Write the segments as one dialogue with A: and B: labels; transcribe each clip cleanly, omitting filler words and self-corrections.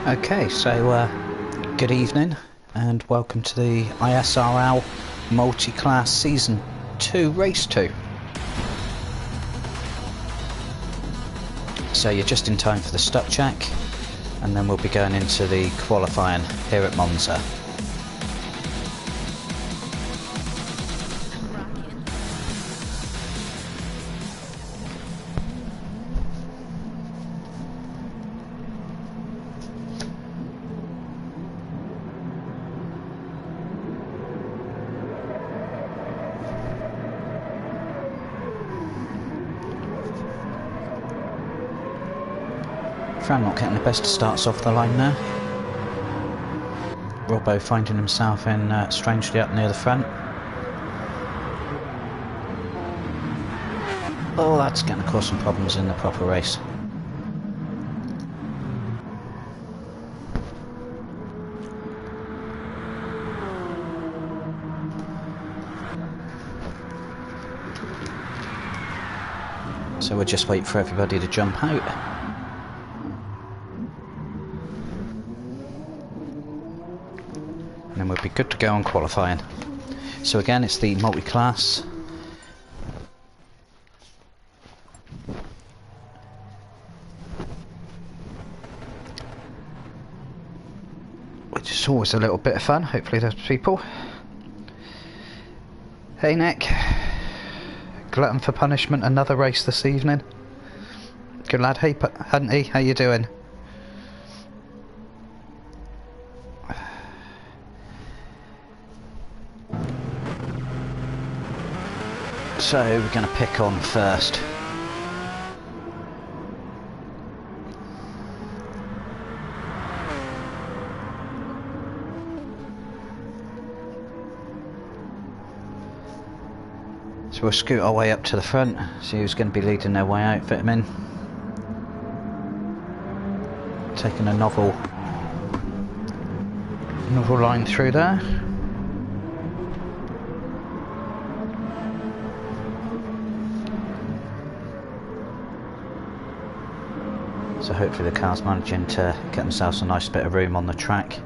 A: Okay, so good evening and welcome to the ISRL Multi-Class Season 2 Race 2. So you're just in time for the stuck check and then we'll be going into the qualifying here at Monza. Fran not getting the best of starts off the line now. Robbo finding himself in strangely up near the front. Oh, that's going to cause some problems in the proper race. So we'll just wait for everybody to jump out. And then we'll be good to go on qualifying. So again, it's the multi-class. Which is always a little bit of fun. Hopefully there's people. Hey Nick. Glutton for punishment, another race this evening. Good lad. Hey Hunty, how you doing? So we're going to pick on first. So we'll scoot our way up to the front, see who's going to be leading their way out, fit them in. Taking a novel line through there. So hopefully the car's managing to get themselves a nice bit of room on the track.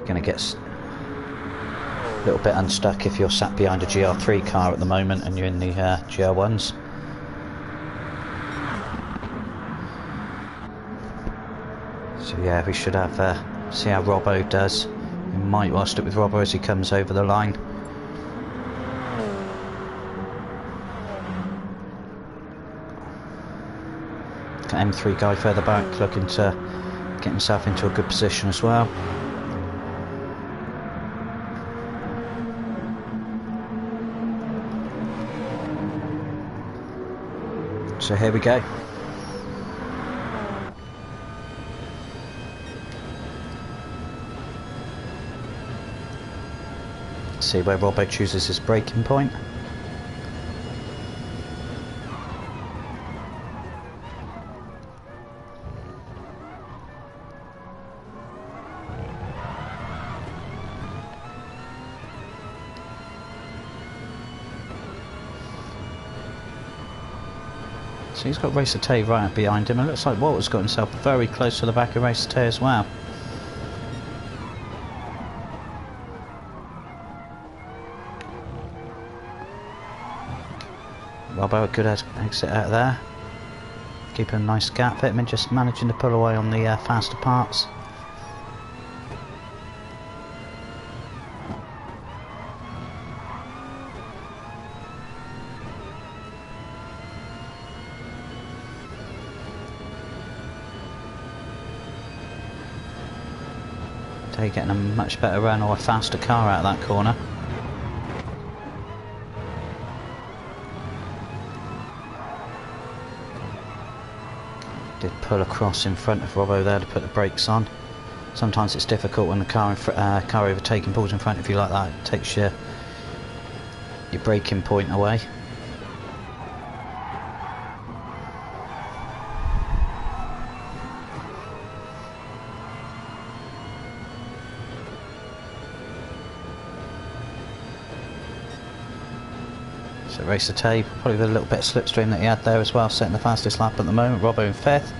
A: Going to get a little bit unstuck if you're sat behind a GR3 car at the moment and you're in the GR1s. So yeah, we should have see how Robbo does. We might well stick with Robbo as he comes over the line. M3 guy further back looking to get himself into a good position as well. So here we go. See where Robbo chooses his braking point. So he's got Racer Tay right behind him. It looks like Walter's got himself very close to the back of Racer Tay as well. Robbo a good exit out of there. Keeping a nice gap. Fitman just managing to pull away on the faster parts. Tay getting a much better run or a faster car out of that corner. Did pull across in front of Robbo there to put the brakes on. Sometimes it's difficult when the car overtaking pulls in front of you like that. It takes your braking point away. So Racer Tay, probably with a little bit of slipstream that he had there as well, setting the fastest lap at the moment. Robbo in 5th.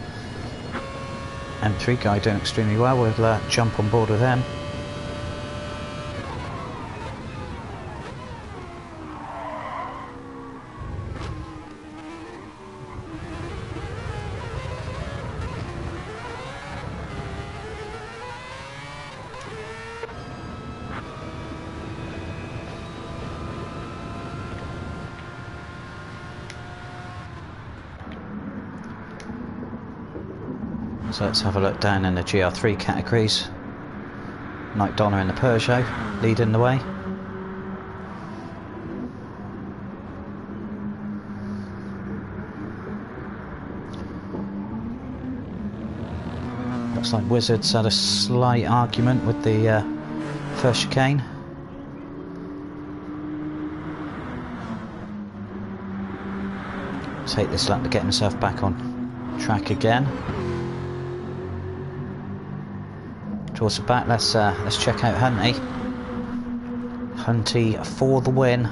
A: M3 guy doing extremely well. We'll jump on board with him. So let's have a look down in the GR3 categories. Mike Donner in the Peugeot, leading the way. Looks like Wizards had a slight argument with the first chicane. Take this lap to get himself back on track again. Towards the back, let's check out Hunty. Hunty for the win.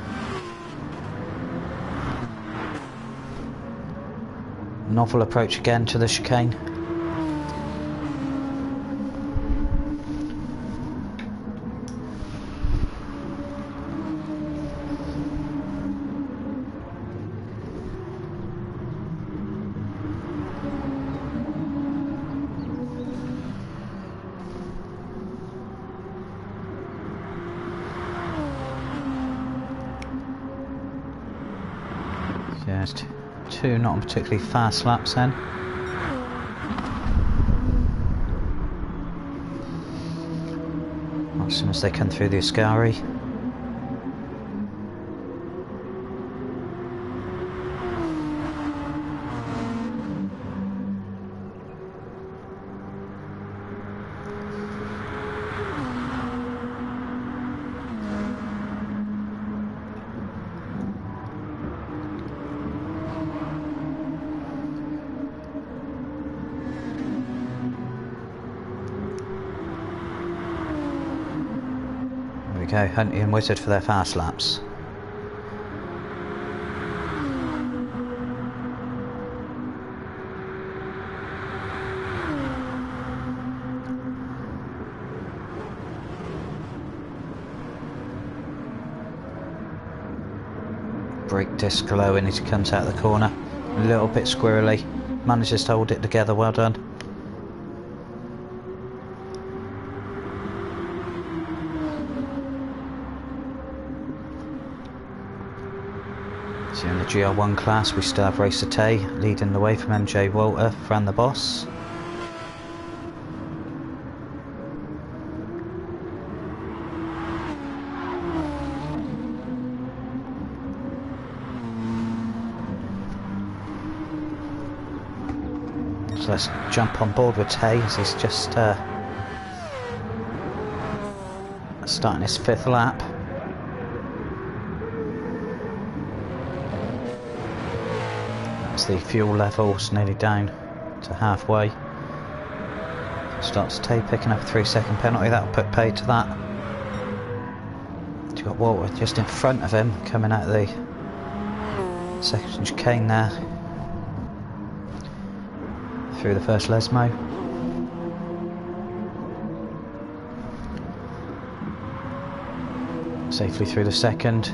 A: Novel approach again to the chicane. Just two not particularly fast laps then. As soon as they come through the Ascari. Go, Hunty and Wizard for their fast laps. Brake disc glowing as he comes out of the corner. A little bit squirrely. Manages to hold it together, well done. So in the GR1 class we still have Racer Tay leading the way from MJ Walter, Fran the Boss. So let's jump on board with Tay as he's just starting his 5th lap. The fuel level's nearly down to halfway. Starts Tay picking up a 3-second penalty. That'll put paid to that. You've got Walter just in front of him coming out of the second chicane there through the first Lesmo. Safely through the second.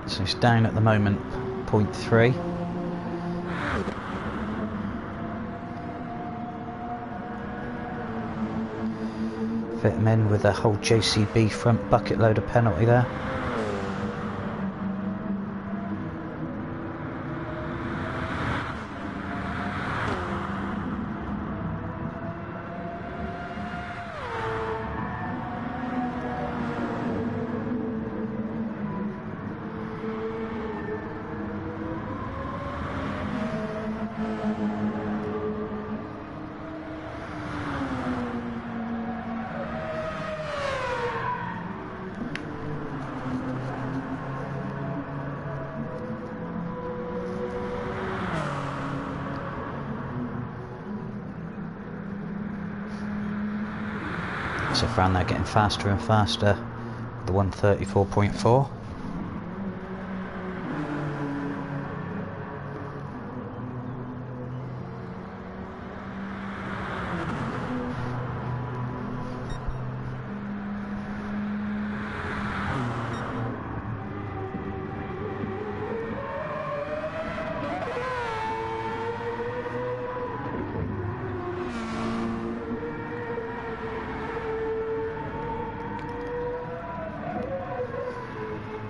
A: So it's down at the moment, 0.3. Fit him in with a whole JCB front bucket load of penalty there. So Fran there getting faster and faster. The 134.4.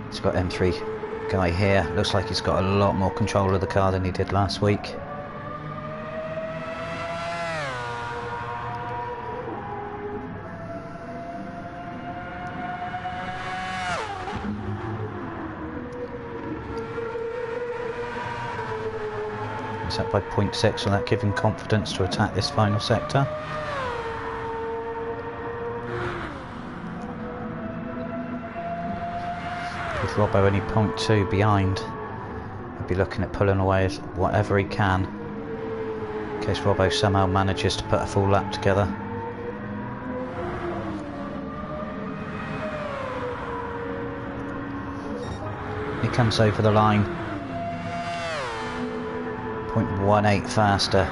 A: He's got M3 guy here. Looks like he's got a lot more control of the car than he did last week. He's up by 0.6, so that gives him confidence to attack this final sector. With Robbo only 0.2 behind, he'll be looking at pulling away whatever he can, in case Robbo somehow manages to put a full lap together. He comes over the line, 0.18 faster,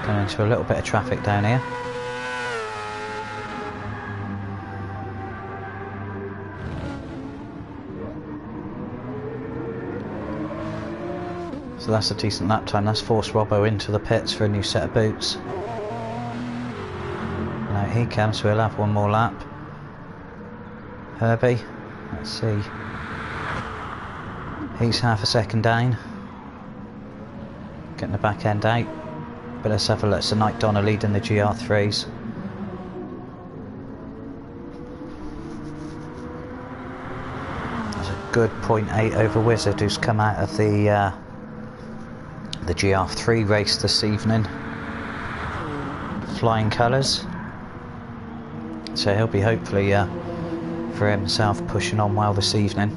A: going into a little bit of traffic down here. So that's a decent lap time. That's forced Robbo into the pits for a new set of boots. Now he comes, so he'll have one more lap. Herbie, let's see. He's half a second down. Getting the back end out. But let's have a look. So Night Donna leading the GR3s. There's a good 0.8 over Wizard, who's come out of the GR3 race this evening. Flying colours. So he'll be hopefully for himself pushing on well this evening.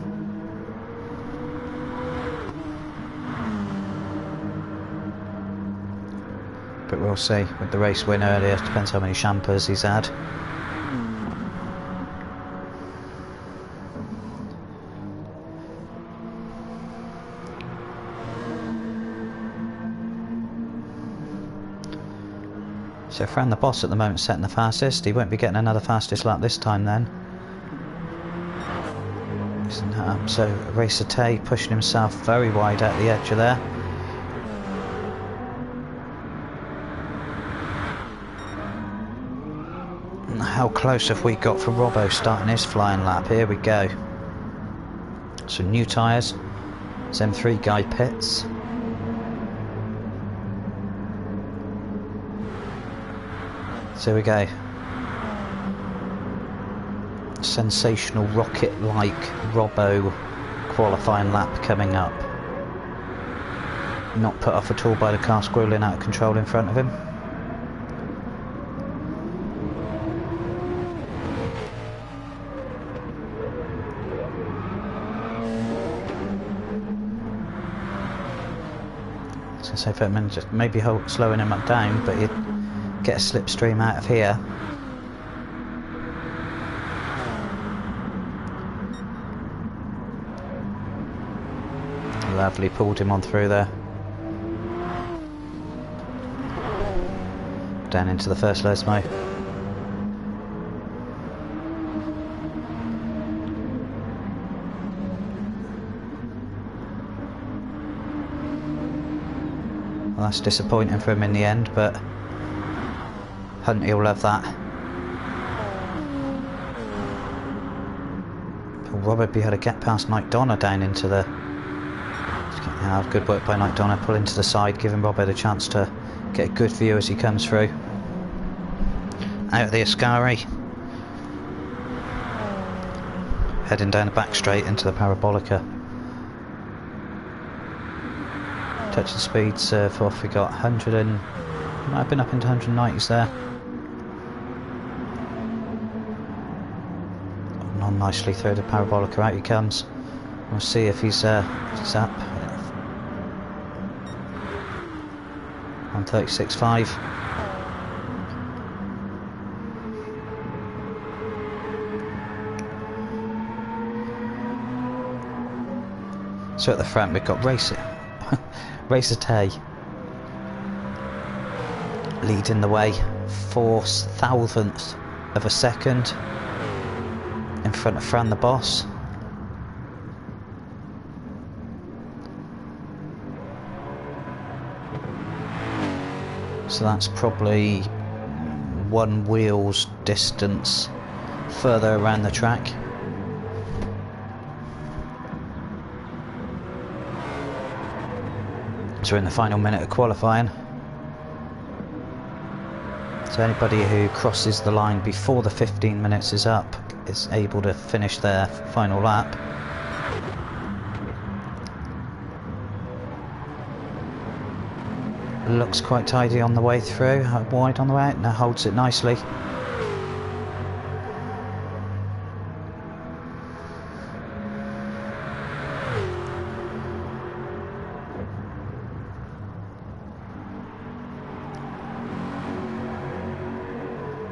A: But we'll see. With the race win earlier, depends how many champers he's had. So Fran the boss at the moment setting the fastest. He won't be getting another fastest lap this time then. So Racer Tay pushing himself very wide at the edge of there. How close have we got for Robbo starting his flying lap? Here we go. So new tyres. It's M3 guy pits. So we go. Sensational rocket-like Robbo qualifying lap coming up. Not put off at all by the car squirreling out of control in front of him. I was going to say for a minute, just maybe slowing him up down, but he'd get a slipstream out of here. Lovely, pulled him on through there. Down into the first low smoke. Well, that's disappointing for him in the end, but Hunty will love that. But Robbo be able to get past Night Donna down into the... good work by Night Donna, pull into the side, giving Robbo the chance to get a good view as he comes through. Out of the Ascari. Heading down the back straight into the Parabolica. Touching speeds for off, we got 100 and... might have been up into 190s there. On nicely through the Parabolica, out he comes. We'll see if he's up. 136.5. So at the front we've got Racer Tay leading the way, 4/1000th of a second in front of Fran the Boss. So that's probably one wheel's distance further around the track. So we're in the final minute of qualifying. So anybody who crosses the line before the 15 minutes is up is able to finish their final lap. Looks quite tidy on the way through, wide on the way out, now holds it nicely.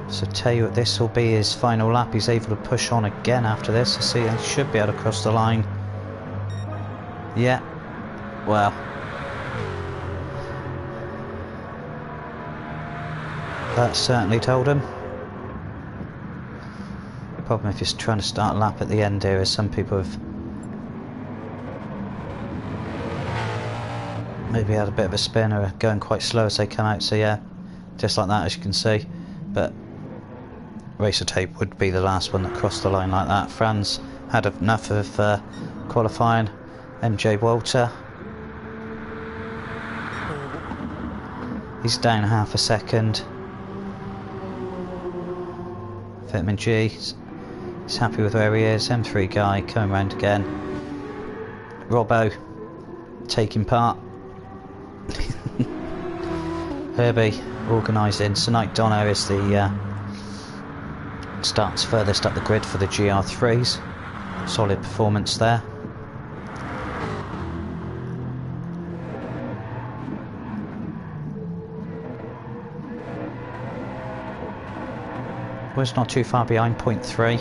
A: So tell you what, this will be his final lap. He's able to push on again after this. I see he should be able to cross the line. Yeah, well, that certainly told him. Problem if you're trying to start a lap at the end here is some people have maybe had a bit of a spin or are going quite slow as they come out. So yeah, just like that, as you can see. But Racer Tape would be the last one that crossed the line like that. Fran's had enough of qualifying. MJ Walter, he's down half a second. Vitamin G, he's happy with where he is. M3 guy coming round again. Robbo taking part. Herbie organising. Tonight Donna is the starts furthest up the grid for the GR3s. Solid performance there. Was not too far behind, 0.3.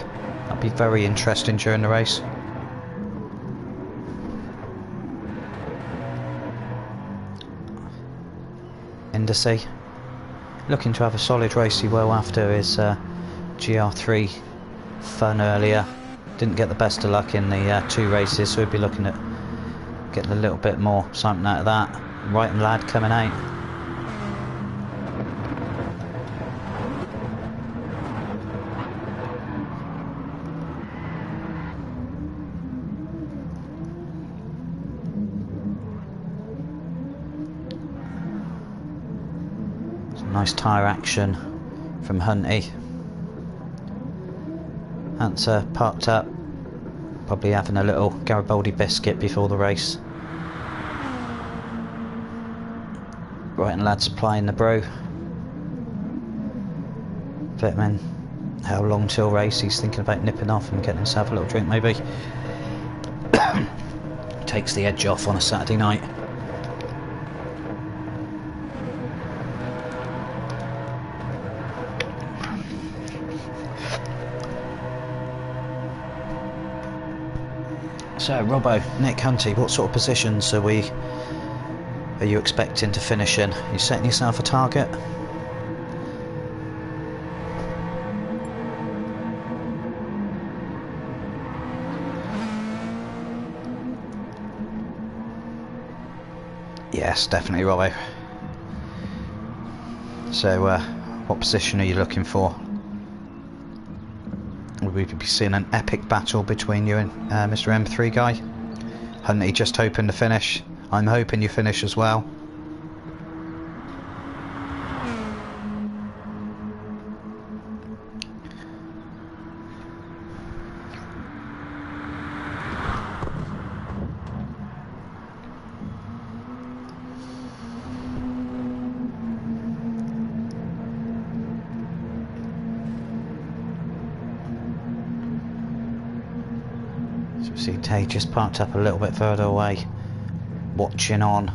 A: That'll be very interesting during the race. Indice looking to have a solid race. He will after his GR3 fun earlier. Didn't get the best of luck in the 2 races, so we'll be looking at getting a little bit more something out of that. Right and lad coming out. Some nice tyre action from Hunty. Hunter parked up, probably having a little Garibaldi biscuit before the race. Right and lad supplying the brew. Vitamin, how long till race? He's thinking about nipping off and getting himself a little drink maybe. Takes the edge off on a Saturday night. So Robbo, Nick Hunty, what sort of positions are you expecting to finish in? Are you setting yourself a target? Yes, definitely Robbo. So what position are you looking for? We could be seeing an epic battle between you and Mr. M3 guy. Hunty just hoping to finish. I'm hoping you finish as well. See Tay just parked up a little bit further away, watching on.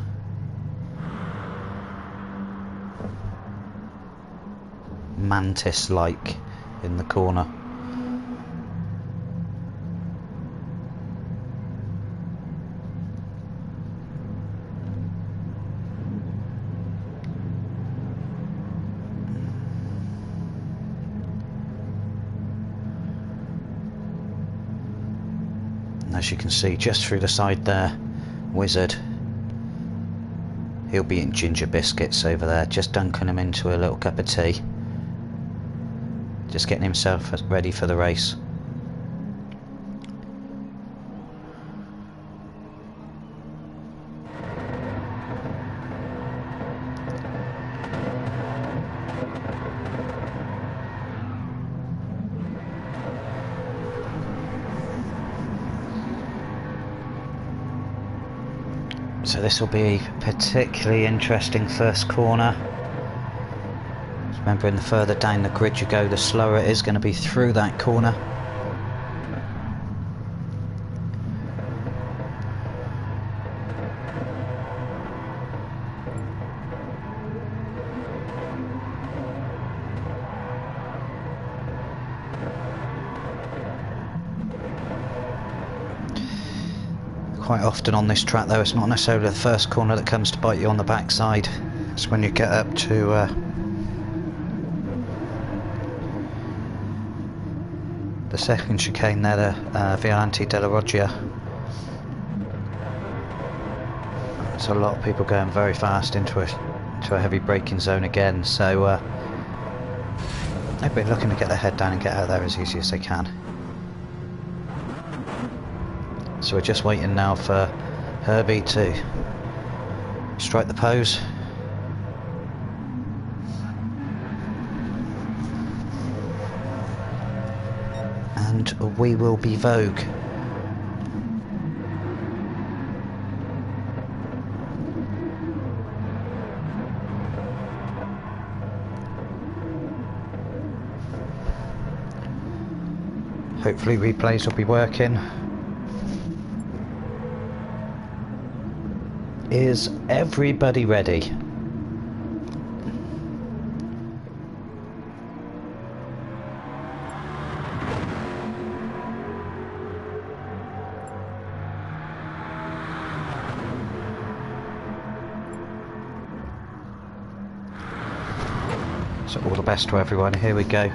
A: Mantis-like in the corner. And as you can see, just through the side there, Wizard. He'll be eating ginger biscuits over there, just dunking them into a little cup of tea. Just getting himself ready for the race. So this will be a particularly interesting first corner. Remembering the further down the grid you go, the slower it is going to be through that corner. Quite often on this track though, it's not necessarily the first corner that comes to bite you on the backside. It's when you get up to the second chicane there, the Vialanti della Roggia. So a lot of people going very fast into a heavy braking zone again, so they've been looking to get their head down and get out of there as easy as they can. So we're just waiting now for Herbie to strike the pose. And we will be Vogue. Hopefully replays will be working. Is everybody ready? So all the best to everyone, here we go.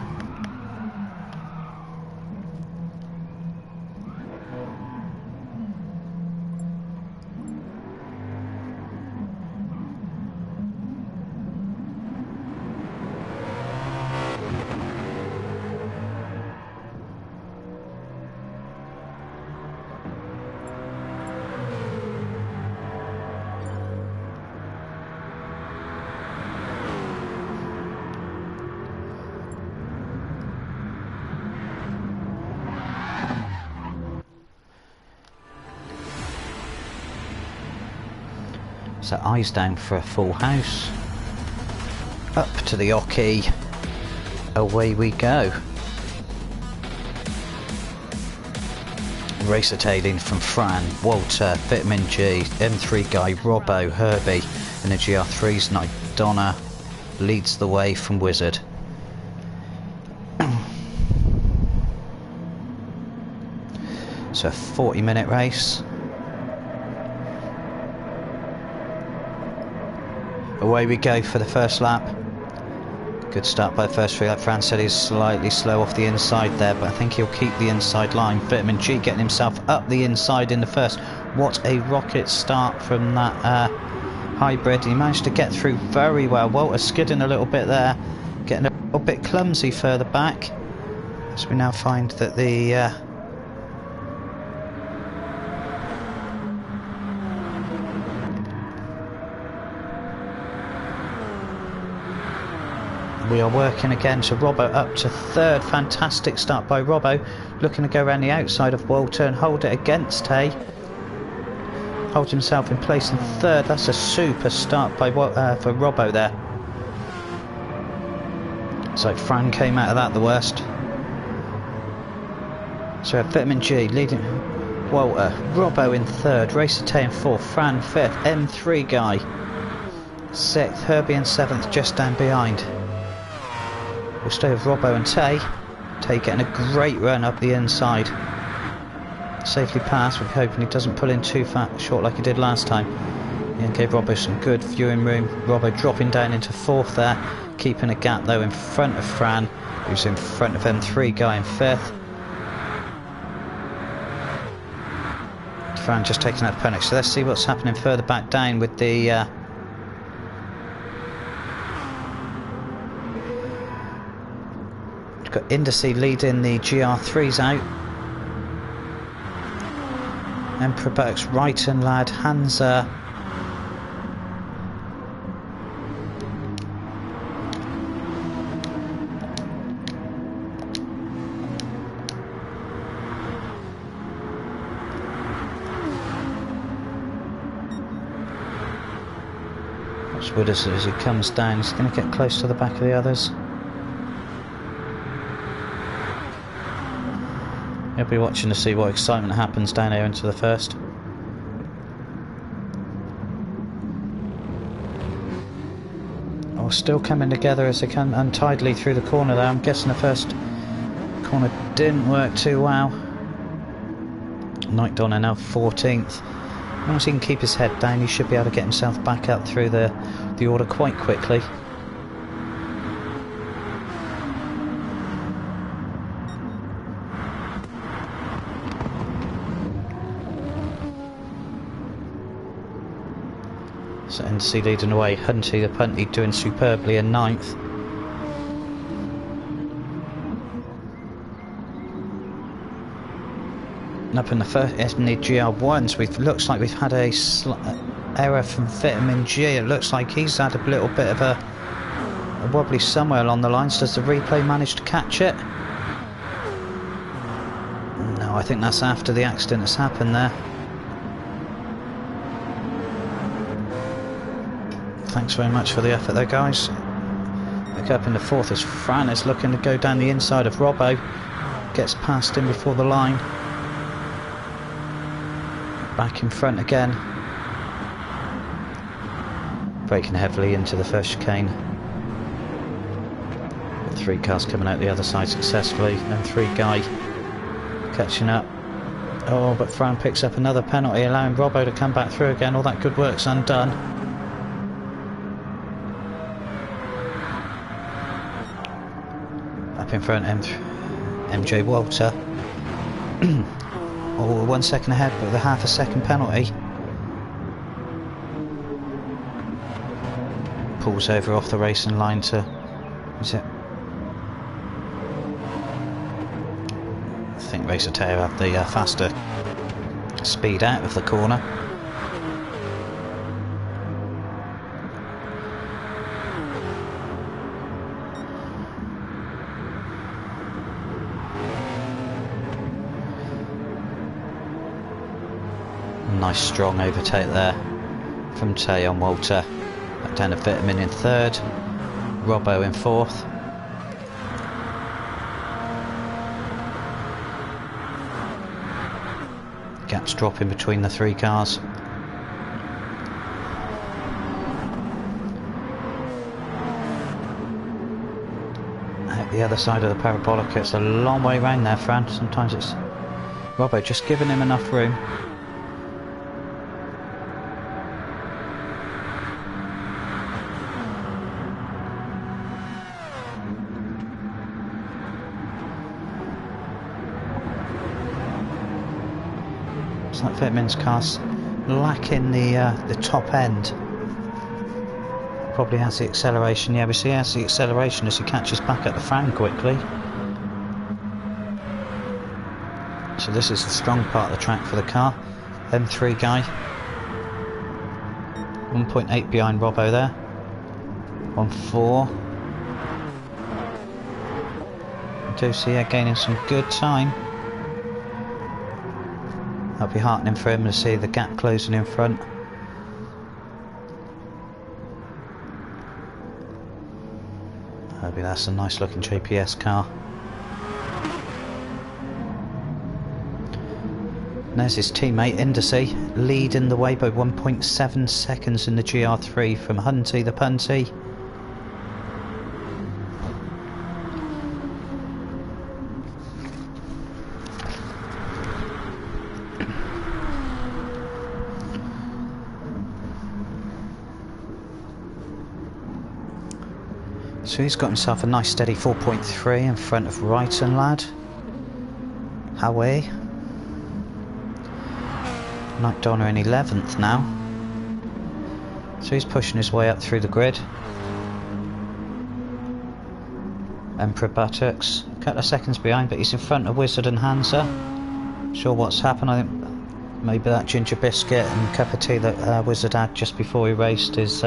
A: So eyes down for a full house. Up to the oche. Away we go. Racer tailing from Fran, Walter, Vitamin G, M3 guy, Robbo, Herbie, and the GR3's Night Donna leads the way from Wizard. So a 40-minute race. Away we go for the first lap. Good start by the first three lap. Fran said he's slightly slow off the inside there, but I think he'll keep the inside line. Vitamin G getting himself up the inside in the first. What a rocket start from that hybrid. He managed to get through very well. Walter skidding a little bit there, getting a little bit clumsy further back. As we now find that the we are working again, so Robbo up to third. Fantastic start by Robbo, looking to go around the outside of Walter and hold it against Hay. Holds himself in place in third. That's a super start by for Robbo there. So Fran came out of that the worst. So Vitamin G leading Walter, Robbo in third, Racer Tay in fourth, Fran fifth, M3 guy sixth, Herbie in seventh, just down behind. We'll stay with Robbo and Tay. Tay getting a great run up the inside. Safely passed. We're hoping he doesn't pull in too short like he did last time. And gave Robbo some good viewing room. Robbo dropping down into fourth there. Keeping a gap though in front of Fran, who's in front of M3 guy in fifth. Fran just taking out the panic. So let's see what's happening further back down with the we've got Eeririssss leading the GR3s out. Emperor Bucks, Craiden lad, Hansa. Wood as he comes down, he's going to get close to the back of the others. He'll be watching to see what excitement happens down here into the first. Oh, still coming together as they come untidily through the corner there. I'm guessing the first corner didn't work too well. Night Donner now 14th. As long as he can keep his head down, he should be able to get himself back up through the order quite quickly. So NC leading away, Hunty the Punty doing superbly in 9th. Up in the first, in the GR1s, looks like we've had a error from Vitamin G. It looks like he's had a little bit of a wobbly somewhere along the lines. Does the replay manage to catch it? No, I think that's after the accident has happened there. Thanks very much for the effort there, guys. Look up in the 4th as Fran is looking to go down the inside of Robbo. Gets past him before the line. Back in front again. Braking heavily into the first chicane. 3 cars coming out the other side successfully, and 3 guy catching up. Oh, but Fran picks up another penalty, allowing Robbo to come back through again. All that good work's undone. Up in front, MJ Walter. Oh, 1 second ahead, but with a half a second penalty. Pulls over off the racing line to... Is it? I think Racer have the faster speed out of the corner. Nice strong overtake there from Tay on Walter. Back down to Vitamin in 3rd, Robbo in 4th. Gaps dropping between the 3 cars. At the other side of the parabolic, it's a long way round there, Fran. Sometimes it's Robbo just giving him enough room. It's like Vitamin's car's lacking the top end. Probably has the acceleration. Yeah, we see he has the acceleration as he catches back at the Fran quickly. So this is the strong part of the track for the car. M3 guy. 1.8 behind Robbo there. 1.4. Do see her gaining some good time. That'll be heartening for him to see the gap closing in front. That's a nice looking JPS car. And there's his teammate Eeririssss leading the way by 1.7 seconds in the GR3 from Hunty the Punty. So he's got himself a nice steady 4.3 in front of Craiden lad. Howie. Night Donner in 11th now. So he's pushing his way up through the grid. Emperor Buttocks, a couple of seconds behind, but he's in front of Wizard and Hansa. Sure what's happened. I think maybe that ginger biscuit and cup of tea that Wizard had just before he raced has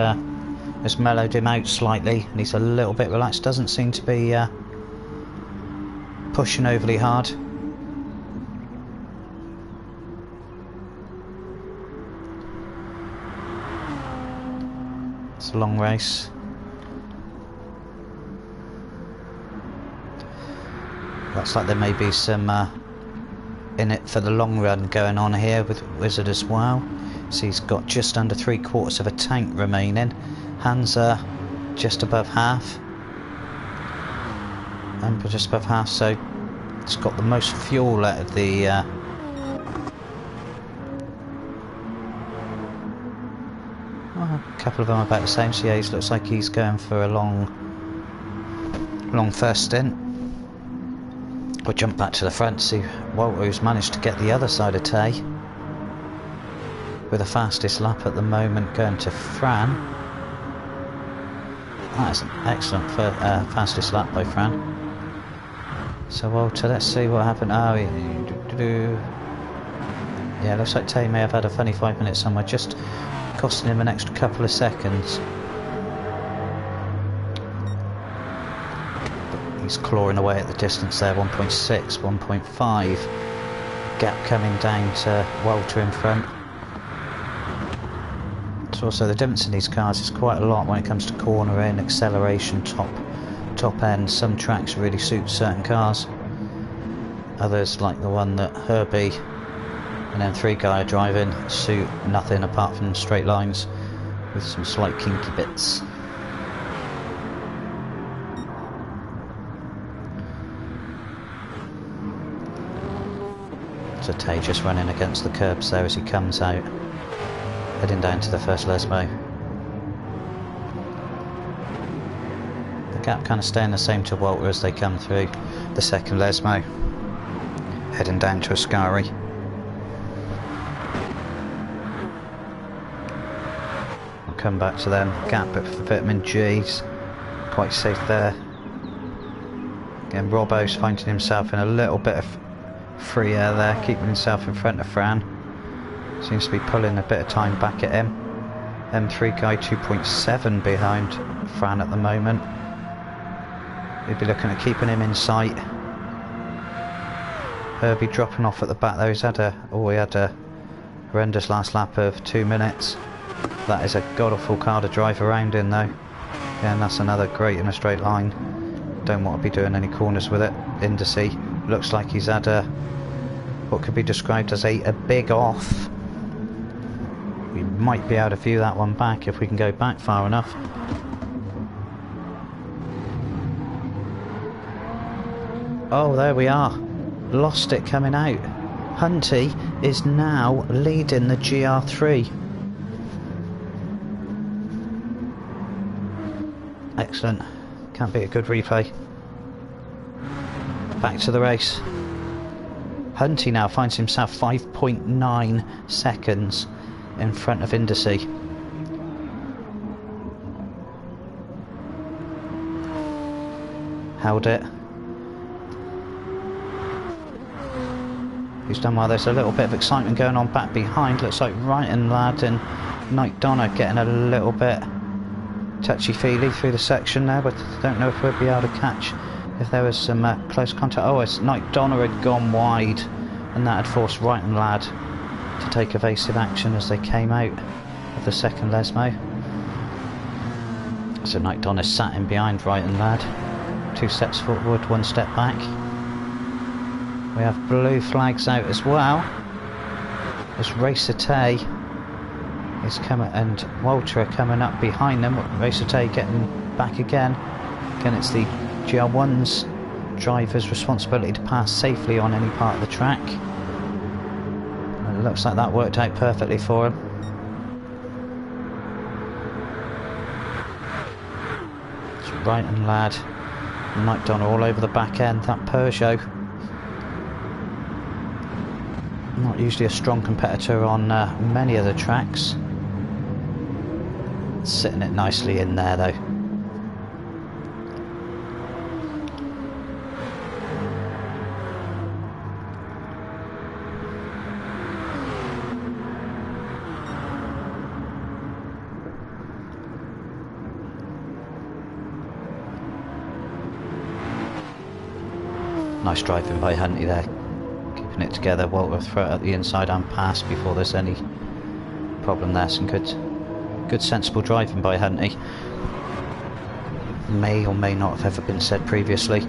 A: mellowed him out slightly, and he's a little bit relaxed. Doesn't seem to be pushing overly hard. It's a long race. Looks like there may be some in it for the long run going on here with Wizard as well. So he's got just under 3/4 of a tank remaining. Hansa just above half. Emperor just above half, so it's got the most fuel out of the well, a couple of them are about the same. So yeah, he looks like he's going for a long first stint. We'll jump back to the front to see Walter, who's managed to get the other side of Tay with the fastest lap at the moment, going to Fran. That is an excellent fastest lap by Fran. So Walter, let's see what happened. Oh, yeah, looks like Tay may have had a funny 5 minutes somewhere, just costing him an extra couple of seconds. He's clawing away at the distance there, 1.6, 1.5. Gap coming down to Walter in front. So also the difference in these cars is quite a lot when it comes to cornering, acceleration, top end. Some tracks really suit certain cars. Others, like the one that Herbie and M3 guy are driving, suit nothing apart from straight lines with some slight kinky bits. So Tay just running against the curbs there as he comes out, heading down to the first Lesmo. The gap kind of staying the same to Walter as they come through the second Lesmo, heading down to Ascari. We'll come back to them. Gap for Vitamin G's quite safe there. Again, Robbo's finding himself in a little bit of free air there, keeping himself in front of Fran. Seems to be pulling a bit of time back at him. M3 guy 2.7 behind Fran at the moment. He'd be looking at keeping him in sight. Herbie dropping off at the back though. He had a horrendous last lap of 2 minutes. That is a god-awful car to drive around in though. Yeah, and that's another great in a straight line. Don't want to be doing any corners with it. Indicee looks like he's had what could be described as a big off. We might be able to view that one back if we can go back far enough. Oh, there we are. Lost it coming out. Hunty is now leading the GR3. Excellent. Can't be a good replay. Back to the race. Hunty now finds himself 5.9 seconds in front of Indicee. Held it. He's done well. There's a little bit of excitement going on back behind. Looks like Wrighton Lad and Night Donner getting a little bit touchy-feely through the section there, but I don't know if we'll be able to catch if there was some close contact. Oh, it's Night Donner had gone wide, and that had forced Wrighton Lad to take evasive action as they came out of the second Lesmo. So Night Donner sat in behind Wrighton Lad. 2 steps forward, 1 step back. We have blue flags out as well as Racer Tay is coming and Walter are coming up behind them. Racer Tay getting back again. Again, it's the GR1's driver's responsibility to pass safely on any part of the track. And it looks like that worked out perfectly for him. It's Wrighton Lad and Night Donner all over the back end. That Peugeot Not usually a strong competitor on many of the tracks. Sitting it nicely in there though. Nice driving by Hunty there, keeping it together. Walter throw it at the inside and pass before there's any problem there. Some good sensible driving by Hunty. May or may not have ever been said previously.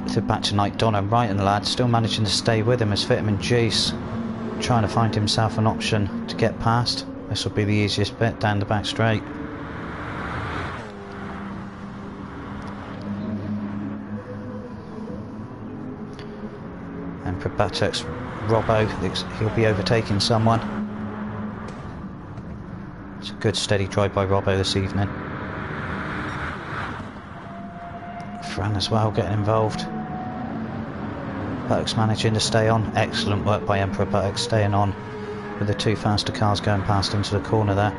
A: So back to Night Donna, right, and the lad still managing to stay with him as Fitterman G's trying to find himself an option to get past. This will be the easiest bit down the back straight. And for Buttocks, Robbo, he'll be overtaking someone. It's a good steady drive by Robbo this evening. Fran as well getting involved. Buttocks managing to stay on. Excellent work by Emperor Buttocks, staying on with the two faster cars going past into the corner there.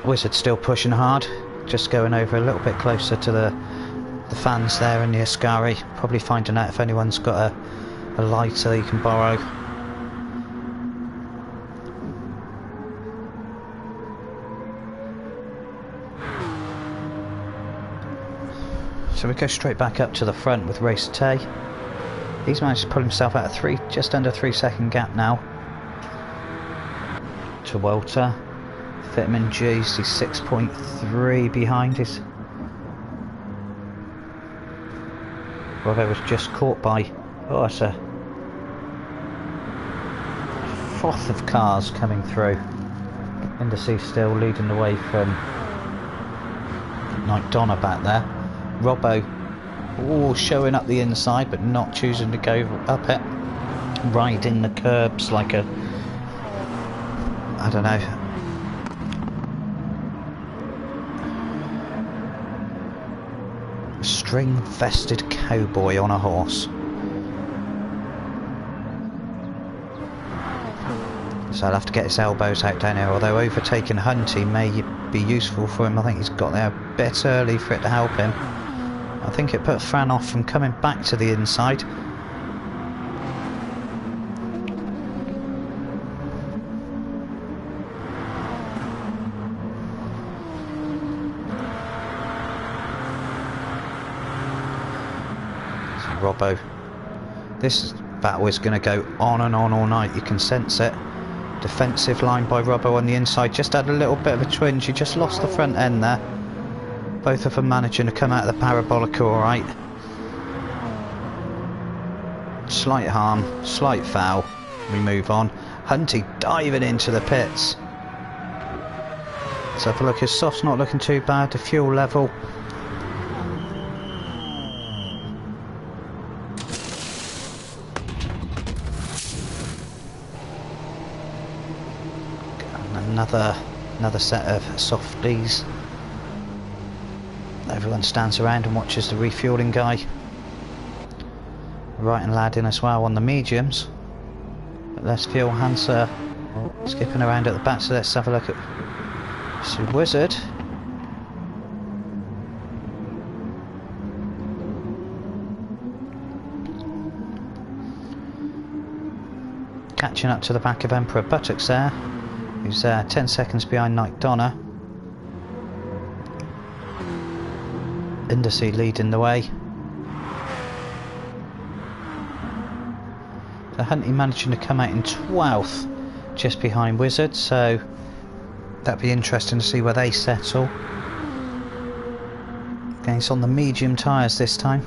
A: Wizard still pushing hard, just going over a little bit closer to the fans there in the Ascari. Probably finding out if anyone's got a lighter they can borrow. So we go straight back up to the front with Racer 2. He's managed to pull himself out of just under 3 second gap now to Walter. Fitterman G's, he's 6.3 behind his. Robbo was just caught by, oh, it's a froth of cars coming through. Industry still leading the way from Night Donna back there. Robbo, oh, showing up the inside but not choosing to go up it. Riding the curbs like a, I don't know, string-vested cowboy on a horse. So I'll have to get his elbows out down here, although overtaking Hunty may be useful for him. I think he's got there a bit early for it to help him. I think it put Fran off from coming back to the inside. Robbo. This battle is going to go on and on all night, you can sense it. Defensive line by Robbo on the inside, just had a little bit of a twinge, he just lost the front end there. Both of them managing to come out of the parabolic alright. Slight harm, slight foul, we move on. Hunty diving into the pits. Let's have a look, his soft's not looking too bad, the fuel level. Another set of softies. Everyone stands around and watches the refueling guy. Right, and lad in as well on the mediums. But less fuel, Hansa skipping around at the back, so let's have a look at so Wizard. Catching up to the back of Emperor Buttocks there, who's 10 seconds behind Night Donna. Industry leading the way. So Hunty managing to come out in 12th, just behind Wizard, so that'd be interesting to see where they settle. Again, it's on the medium tyres this time.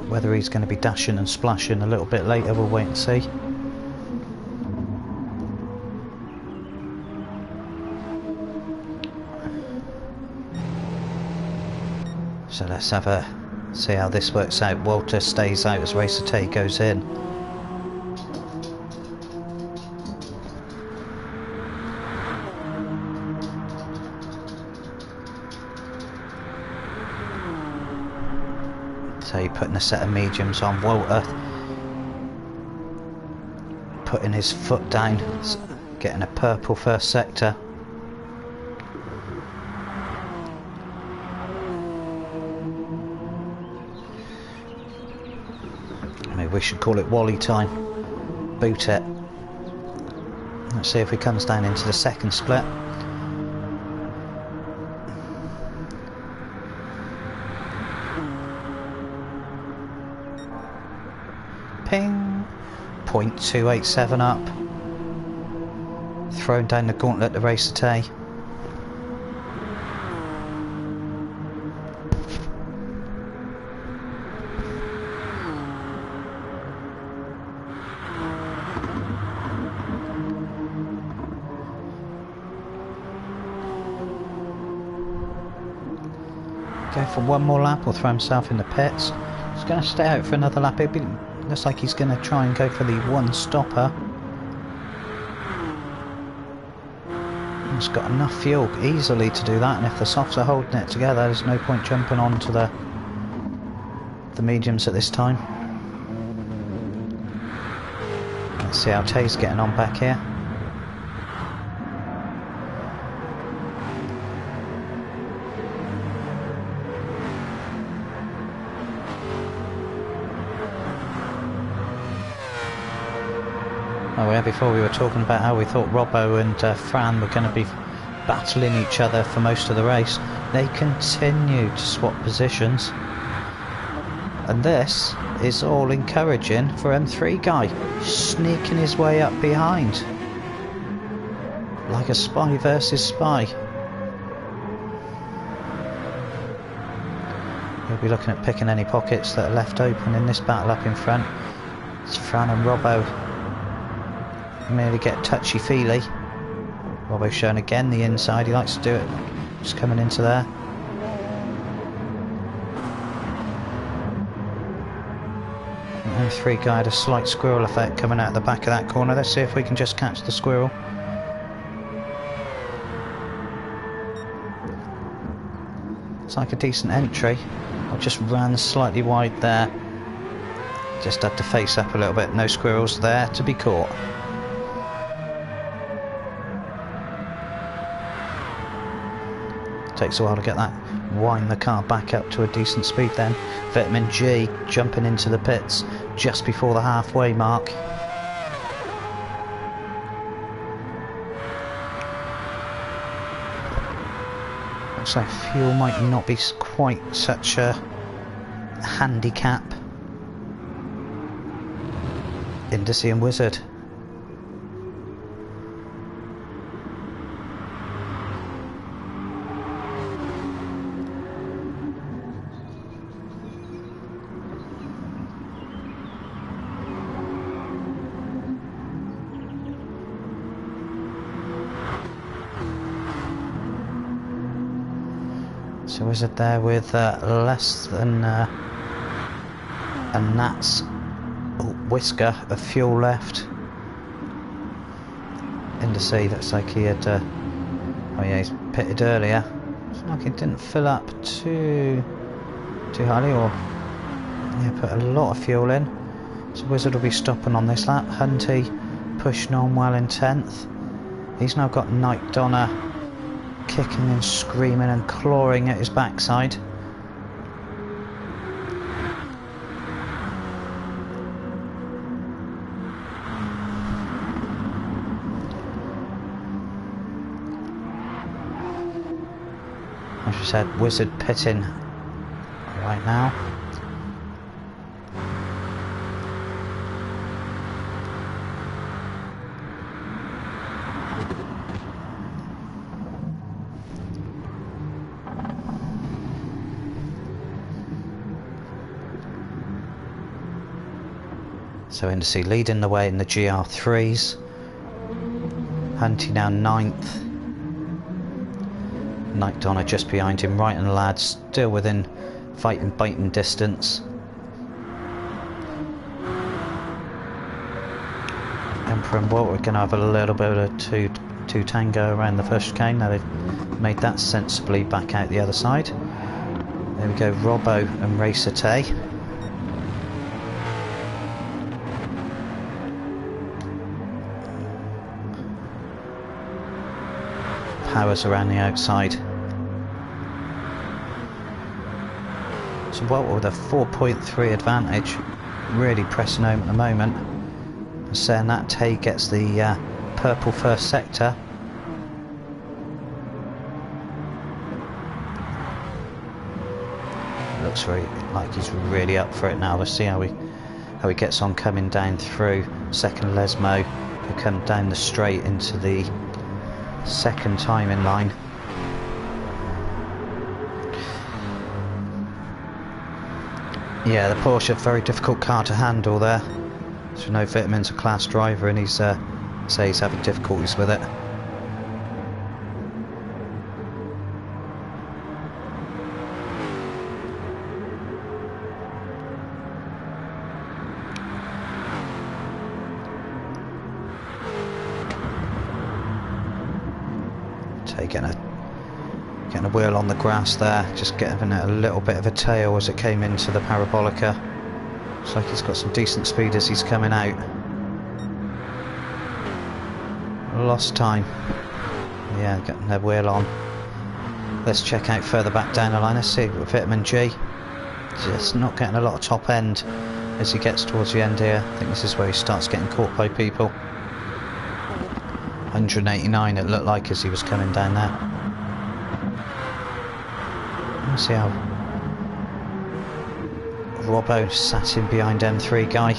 A: Whether he's going to be dashing and splashing a little bit later, we'll wait and see. So let's have a see how this works out. Walter stays out as Racer T goes in. So you're putting a set of mediums on. Walter putting his foot down, getting a purple first sector. Maybe we should call it Wally time. Boot it. Let's see if he comes down into the second split. Ping. 0.287 up. Throwing down the gauntlet to Racer Tay. Go for one more lap or throw himself in the pits. He's going to stay out for another lap. It looks like he's going to try and go for the one stopper. He's got enough fuel easily to do that, and if the softs are holding it together, there's no point jumping onto the mediums at this time. Let's see how Tay's getting on back here. Oh yeah, before we were talking about how we thought Robbo and Fran were going to be battling each other for most of the race. They continue to swap positions. And this is all encouraging for M3 guy, sneaking his way up behind. Like a spy versus spy. He'll be looking at picking any pockets that are left open in this battle up in front. It's Fran and Robbo. Merely get touchy-feely. Robbo's showing again the inside, he likes to do it. Just coming into there. And M3 guy had a slight squirrel effect coming out the back of that corner. Let's see if we can just catch the squirrel. It's like a decent entry. I just ran slightly wide there. Just had to face up a little bit. No squirrels there to be caught. Takes a while to get that, wind the car back up to a decent speed then. Vitamin G jumping into the pits just before the halfway mark. Looks like fuel might not be quite such a handicap. Industry and Wizard. So Wizard there with less than a gnat's whisker of fuel left. Industry looks like he had oh yeah, he's pitted earlier. Looks like he didn't fill up too highly, or yeah, put a lot of fuel in. So Wizard will be stopping on this lap. Hunty pushing on well in 10th. He's now got Night Donna kicking and screaming and clawing at his backside. As we said, Wizard pitting right now. So Industry leading the way in the GR3s. Hunty now 9th. Night Donna just behind him, right and Lad still within fighting biting distance. Emperor and Walter are going to have a little bit of two tango around the first chicane. Now they've made that sensibly back out the other side. There we go, Robbo and Racer Tay. powers around the outside. So Walter with a 4.3 advantage, really pressing home at the moment. Saying that, Tay gets the purple first sector. Looks like he's really up for it now. Let's see how he gets on coming down through second Lesmo. He'll come down the straight into the second timing line. Yeah, the Porsche, very difficult car to handle there. So no Vitamin's a class driver, and he's he's having difficulties with it. Getting a wheel on the grass there, just giving it a little bit of a tail as it came into the parabolica. Looks like he's got some decent speed as he's coming out. Lost time. Yeah, getting their wheel on. Let's check out further back down the line. Let's see with Vitamin G. Just not getting a lot of top end as he gets towards the end here. I think this is where he starts getting caught by people. 189 it looked like as he was coming down there. Let's see how Robbo sat in behind M3 guy.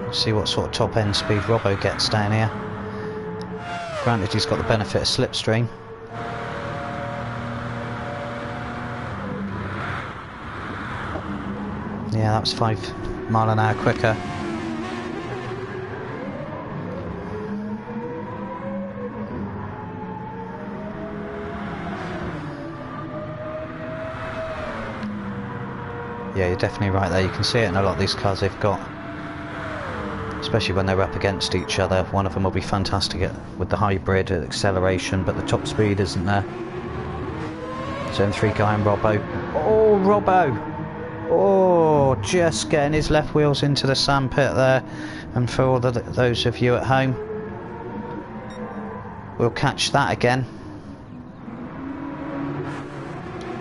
A: Let's see what sort of top end speed Robbo gets down here. Granted, he's got the benefit of slipstream. Yeah, that was 5 mile an hour quicker. Yeah, you're definitely right there. You can see it in a lot of these cars they've got, especially when they're up against each other. One of them will be fantastic with the hybrid acceleration, but the top speed isn't there. So M3 guy and Robbo. Oh, Robbo! Oh, just getting his left wheels into the sandpit there. And for all those of you at home, we'll catch that again.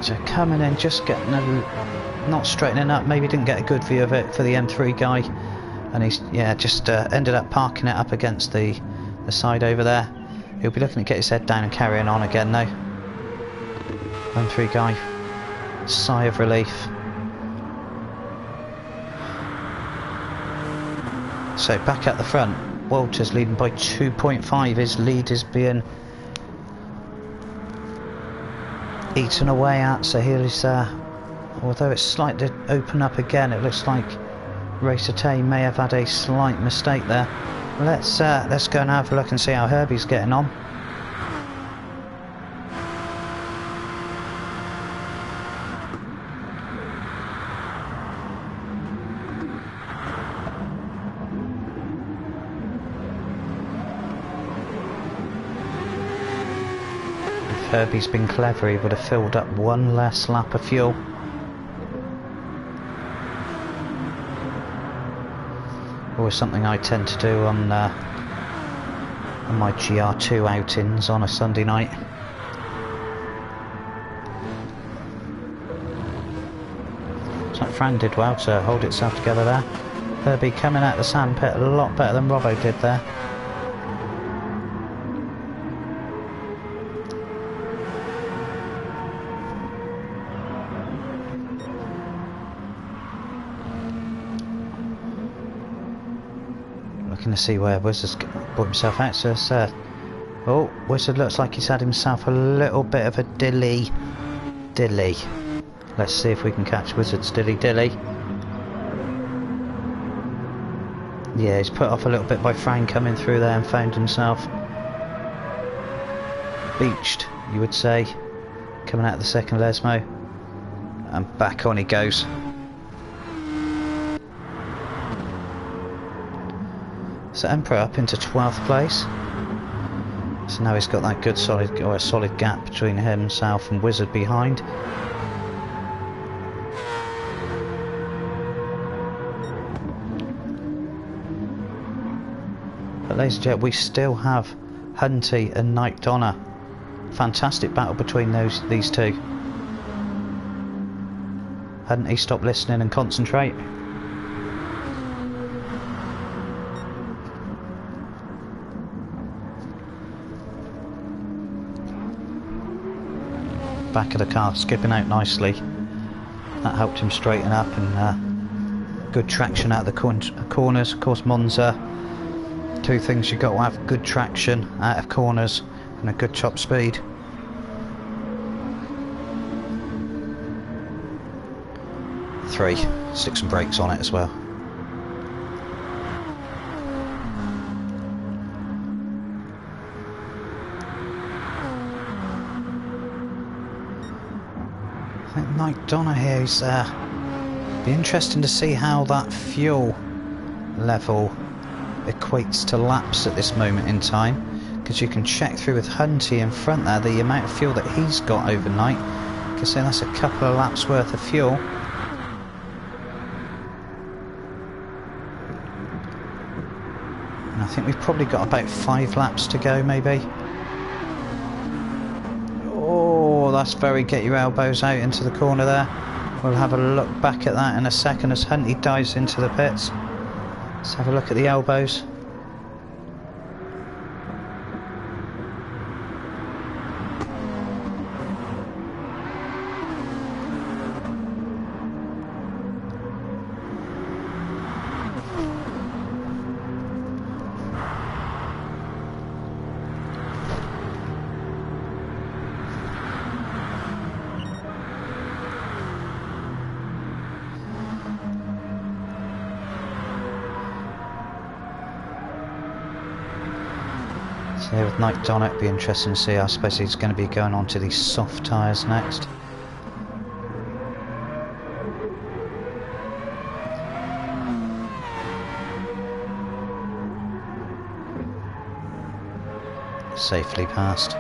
A: So coming in, just getting not straightening up. Maybe didn't get a good view of it for the M3 guy, and he's just ended up parking it up against the side over there. He'll be looking to get his head down and carrying on again though. M3 guy, sigh of relief. So back at the front, Walter's leading by 2.5. His lead is being eaten away at. So here is, although it's slightly open up again, it looks like Racer Tay may have had a slight mistake there. Let's go and have a look and see how Herbie's getting on. If Herbie's been clever, he would have filled up one less lap of fuel. Always something I tend to do on my GR2 outings on a Sunday night. Looks like Fran did well to hold itself together there. Herbie coming out the sandpit a lot better than Robbo did there. Looking to see where Wizard's brought himself out. So it's, oh, Wizard looks like he's had himself a little bit of a dilly. Let's see if we can catch Wizard's dilly. Yeah, he's put off a little bit by Frank coming through there and found himself beached, you would say, coming out of the second Lesmo, and back on he goes. So Emperor up into 12th place. So now he's got that good solid gap between himself and Wizard behind. ladies and gentlemen, we still have Hunty and Night Donna. Fantastic battle between these two. Hunty, stop listening and concentrate. Back of the car skipping out nicely. That helped him straighten up, and good traction out of the corners. Of course, Monza, two things you've got to have: good traction out of corners and a good top speed. Three, stick some brakes on it as well. I think Night Donna here is be interesting to see how that fuel level equates to laps at this moment in time, because you can check through with Hunty in front there the amount of fuel that he's got overnight. You can say that's a couple of laps worth of fuel. And I think we've probably got about 5 laps to go, maybe. Oh, that's very get your elbows out into the corner there. We'll have a look back at that in a second as Hunty dives into the pits. Let's have a look at the elbows. So here with Night Donna, it'd be interesting to see. I suppose he's going to be going on to these soft tyres next. Safely passed.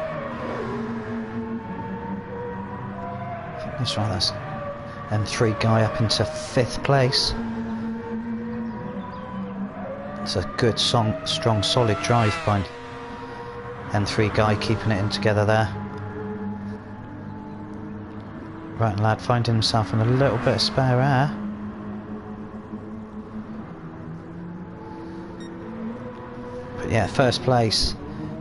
A: That's right, that's M3 guy up into 5th place. It's a good, strong, solid drive by M3 guy, keeping it in together there. Right lad finding himself in a little bit of spare air. But yeah, first place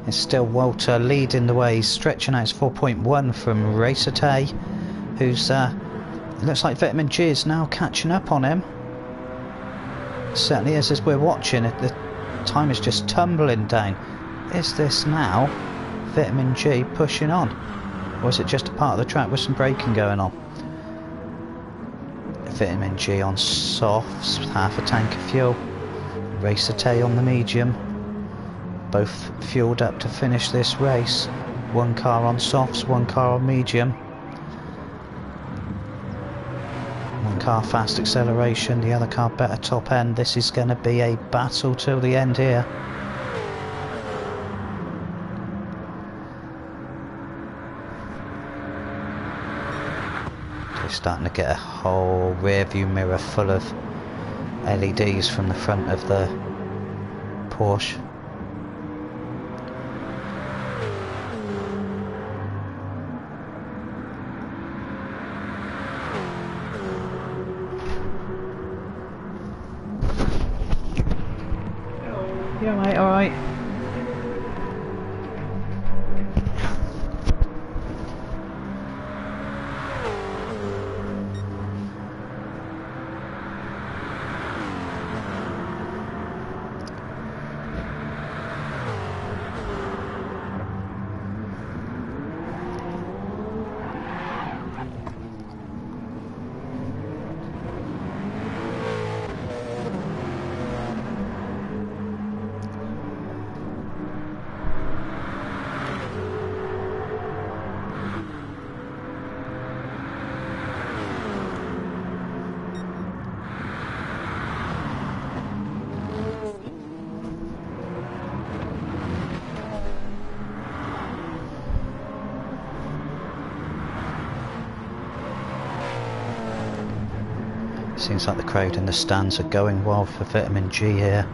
A: is still Walter leading the way. He's stretching out his 4.1 from rd2, who's it looks like Vitamin G is now catching up on him. It certainly is, as we're watching it. The time is just tumbling down. Is this now Vitamin G pushing on, or is it just a part of the track with some braking going on? Vitamin G on softs, half a tank of fuel. rd2 on the medium, both fueled up to finish this race. One car on softs, one car on medium. One car fast acceleration, the other car better top end. This is going to be a battle till the end here. We're starting to get a whole rear view mirror full of LEDs from the front of the Porsche. Yeah mate, alright. Seems like the crowd in the stands are going wild for Vitamin G here.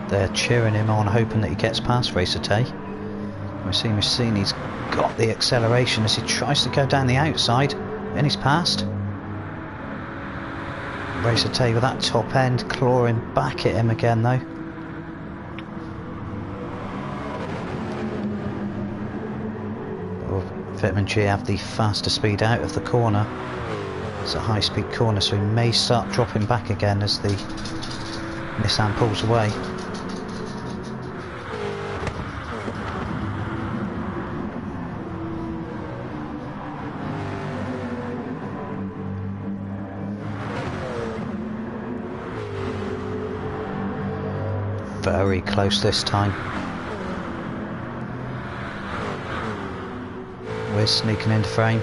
A: They're cheering him on, hoping that he gets past Racer Tay. We've seen he's got the acceleration as he tries to go down the outside, and he's passed. Racer Tay with that top end clawing back at him again though. Vitamin G have the faster speed out of the corner. It's a high speed corner, so he may start dropping back again as the Nissan pulls away. Very close this time. We're sneaking into frame.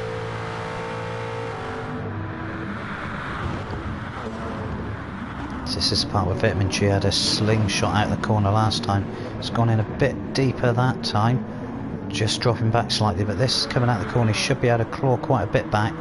A: This is the part where Vitamin G had a slingshot out the corner last time. It's gone in a bit deeper that time, just dropping back slightly, but this is coming out the corner. He should be able to claw quite a bit back.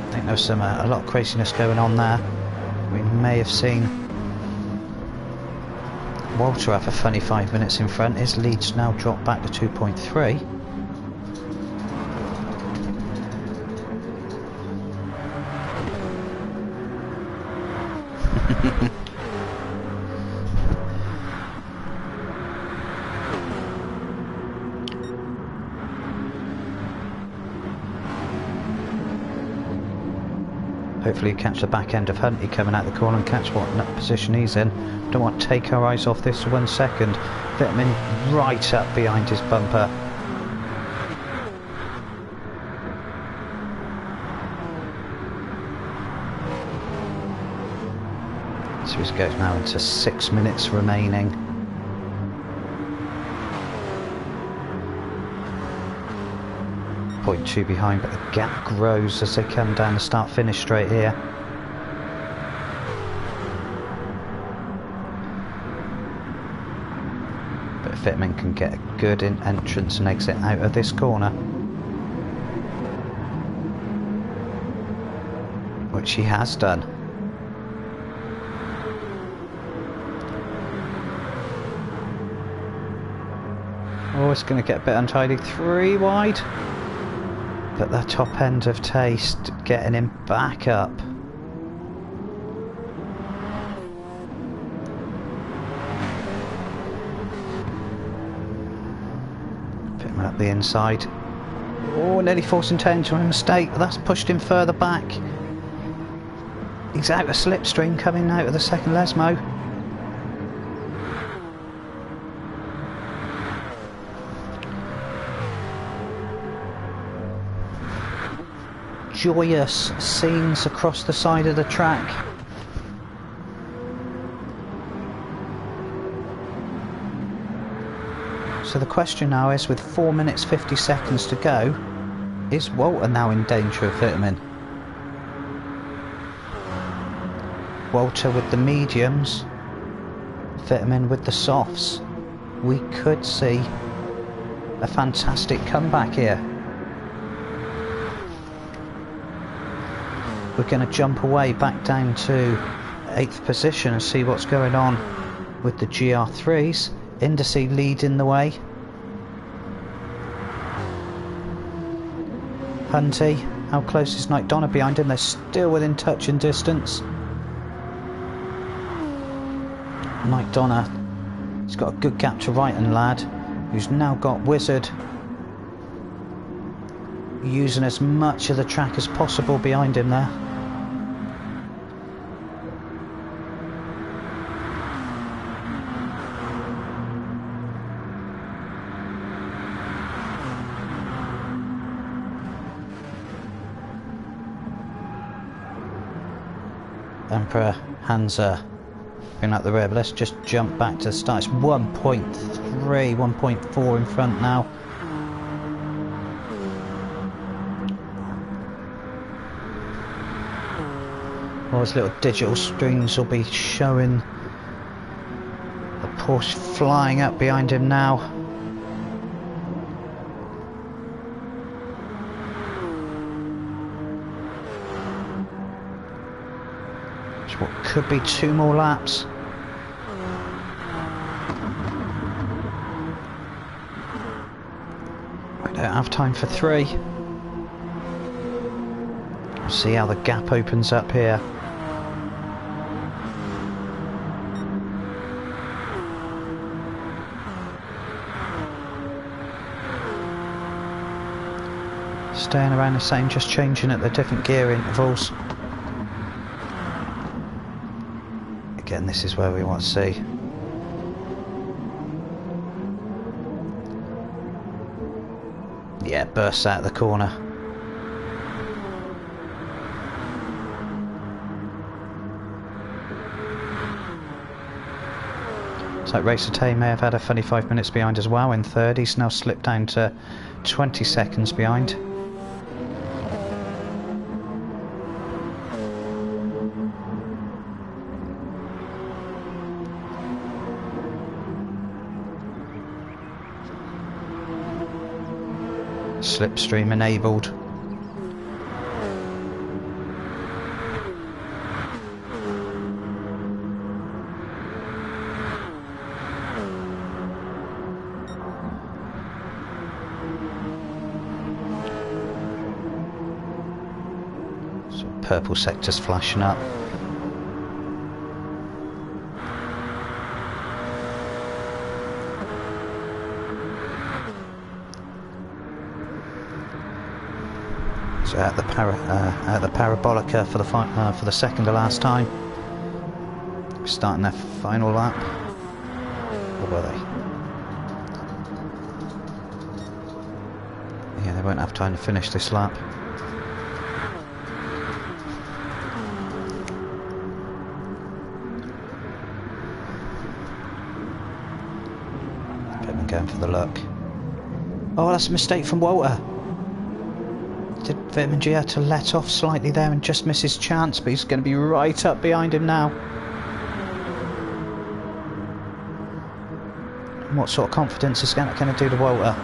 A: I think there's a lot of craziness going on there. We may have seen Walter have a funny 5 minutes in front. His lead's now dropped back to 2.3. Hopefully catch the back end of Huntley coming out the corner and catch what position he's in. Don't want to take our eyes off this for 1 second. Vitamin right up behind his bumper. So he goes now into 6 minutes remaining. .2 behind, but the gap grows as they come down the start-finish straight here. But Fitman can get a good entrance and exit out of this corner, which he has done. Oh, it's going to get a bit untidy. 3 wide. But the top end of Taste getting him back up. Put him up the inside. Oh, nearly forcing Tay into a mistake. That's pushed him further back. He's out of slipstream coming out of the second Lesmo. Joyous scenes across the side of the track. So the question now is, with 4 minutes 50 seconds to go, is Walter now in danger of Vitamin? Walter with the mediums, Vitamin with the softs. We could see a fantastic comeback here. We're going to jump away back down to 8th position and see what's going on with the GR3s. Indice leading the way. Hunty, how close is Knight Donna behind him? They're still within touching distance. Knight Donna, he's got a good gap to Wrighton lad, who's now got Wizard using as much of the track as possible behind him there. Emperor Hansa bring up the rear, but let's just jump back to the start. It's 1.3, 1.4 in front now. All those little digital screens will be showing Porsche flying up behind him now. What could be 2 more laps. I don't have time for 3. We'll see how the gap opens up here. Staying around the same, just changing at the different gear intervals. Again, this is where we want to see. Yeah, bursts out of the corner. So Racer may have had a funny 5 minutes behind as well in third. He's now slipped down to 20 seconds behind. Slipstream enabled. So purple sector's flashing up. So at the parabolica for the second to last time, starting their final lap. Or were they? Yeah, they won't have time to finish this lap. Pittman going for the luck. Oh, that's a mistake from Walter. Did Vitamin G had to let off slightly there and just miss his chance, but he's going to be right up behind him now. And what sort of confidence is that going to do to Walter?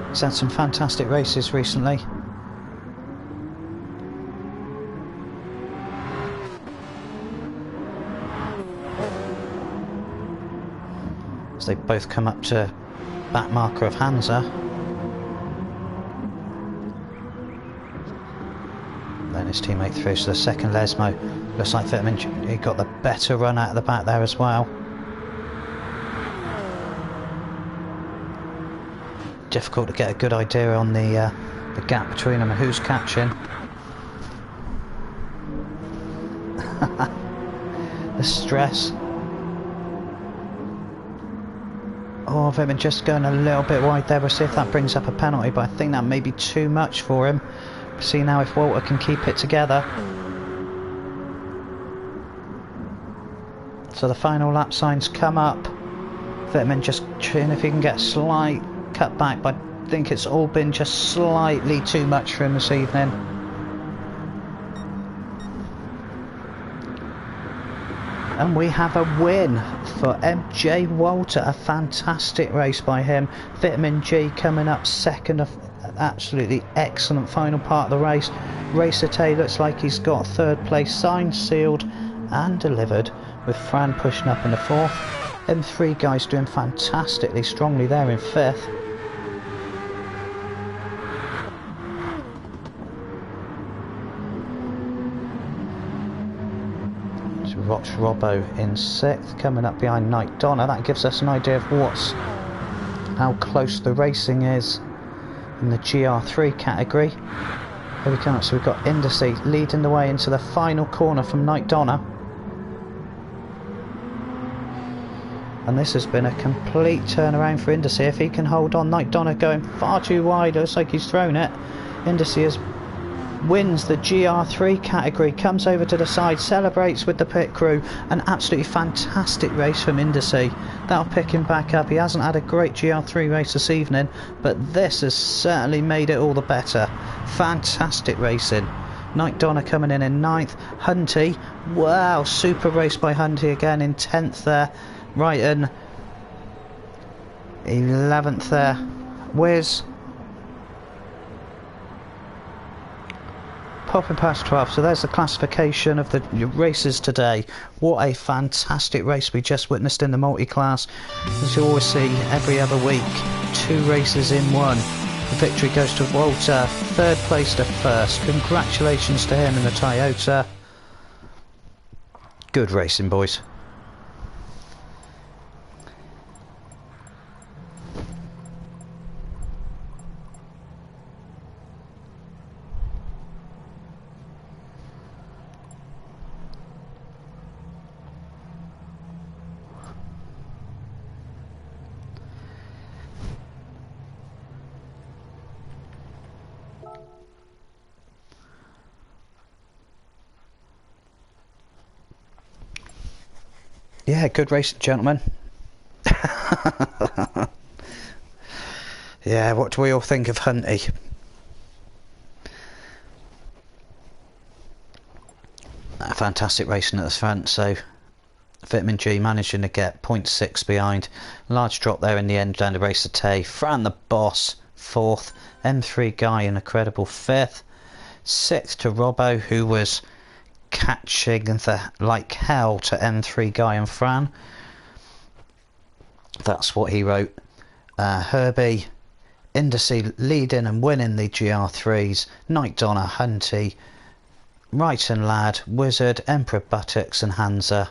A: He's had some fantastic races recently. As they both come up to back marker of Hansa. His teammate through to the second Lesmo. Looks like Vitamin G, he got the better run out of the back there as well. Difficult to get a good idea on the gap between them and who's catching. The stress. Oh, Vitamin just going a little bit wide there. We'll see if that brings up a penalty, but I think that may be too much for him. See now if Walter can keep it together. So the final lap signs come up. Vitamin just trying if he can get a slight cut back, but I think it's all been just slightly too much for him this evening. And we have a win for MJ Walter. A fantastic race by him. Vitamin G coming up second. Absolutely excellent final part of the race. Racer Tay looks like he's got third place signed, sealed and delivered, with Fran pushing up in the fourth. Them 3 guys doing fantastically strongly there in fifth. So watch Robbo in sixth, coming up behind Night Donna. That gives us an idea of how close the racing is in the GR3 category. Here we come, so we've got Eeririssss leading the way into the final corner from Night Donna. And this has been a complete turnaround for Eeririssss. If he can hold on, Night Donna going far too wide, looks like he's thrown it. Eeririssss wins the GR3 category, comes over to the side, celebrates with the pit crew. An absolutely fantastic race from Eeririssss. That'll pick him back up. He hasn't had a great GR3 race this evening, but this has certainly made it all the better. Fantastic racing. Night Donna coming in 9th. Hunty, wow, super race by Hunty again in 10th there. Right, and 11th there. Wiz. Popping past 12. So there's the classification of the races today. What a fantastic race we just witnessed in the multi-class. As you always see every other week, 2 races in one. The victory goes to Walter, 3rd place to 1st. Congratulations to him in the Toyota. Good racing, boys. Yeah, good racing, gentlemen. Yeah, what do we all think of Hunty? Fantastic racing at the front, so Vitamin G managing to get 0.6 behind. Large drop there in the end down to Racer Tay. Fran the Boss, 4th. M3 Guy in a credible 5th. 6th to Robbo, who was catching like hell to M3 Guy and Fran. That's what he wrote. Herbie, Indice leading and winning the GR3s. Night Donna, Hunty, Wrighton Lad, Wizard, Emperor Buttocks and Hansa.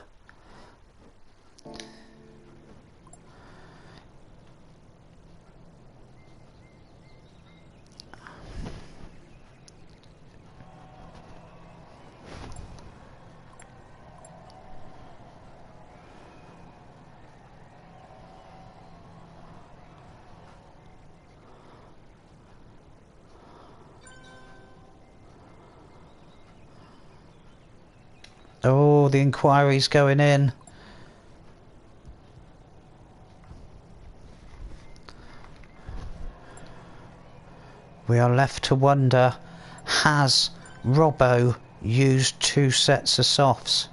A: Oh, the inquiry's going in. We are left to wonder, has Robbo used 2 sets of softs?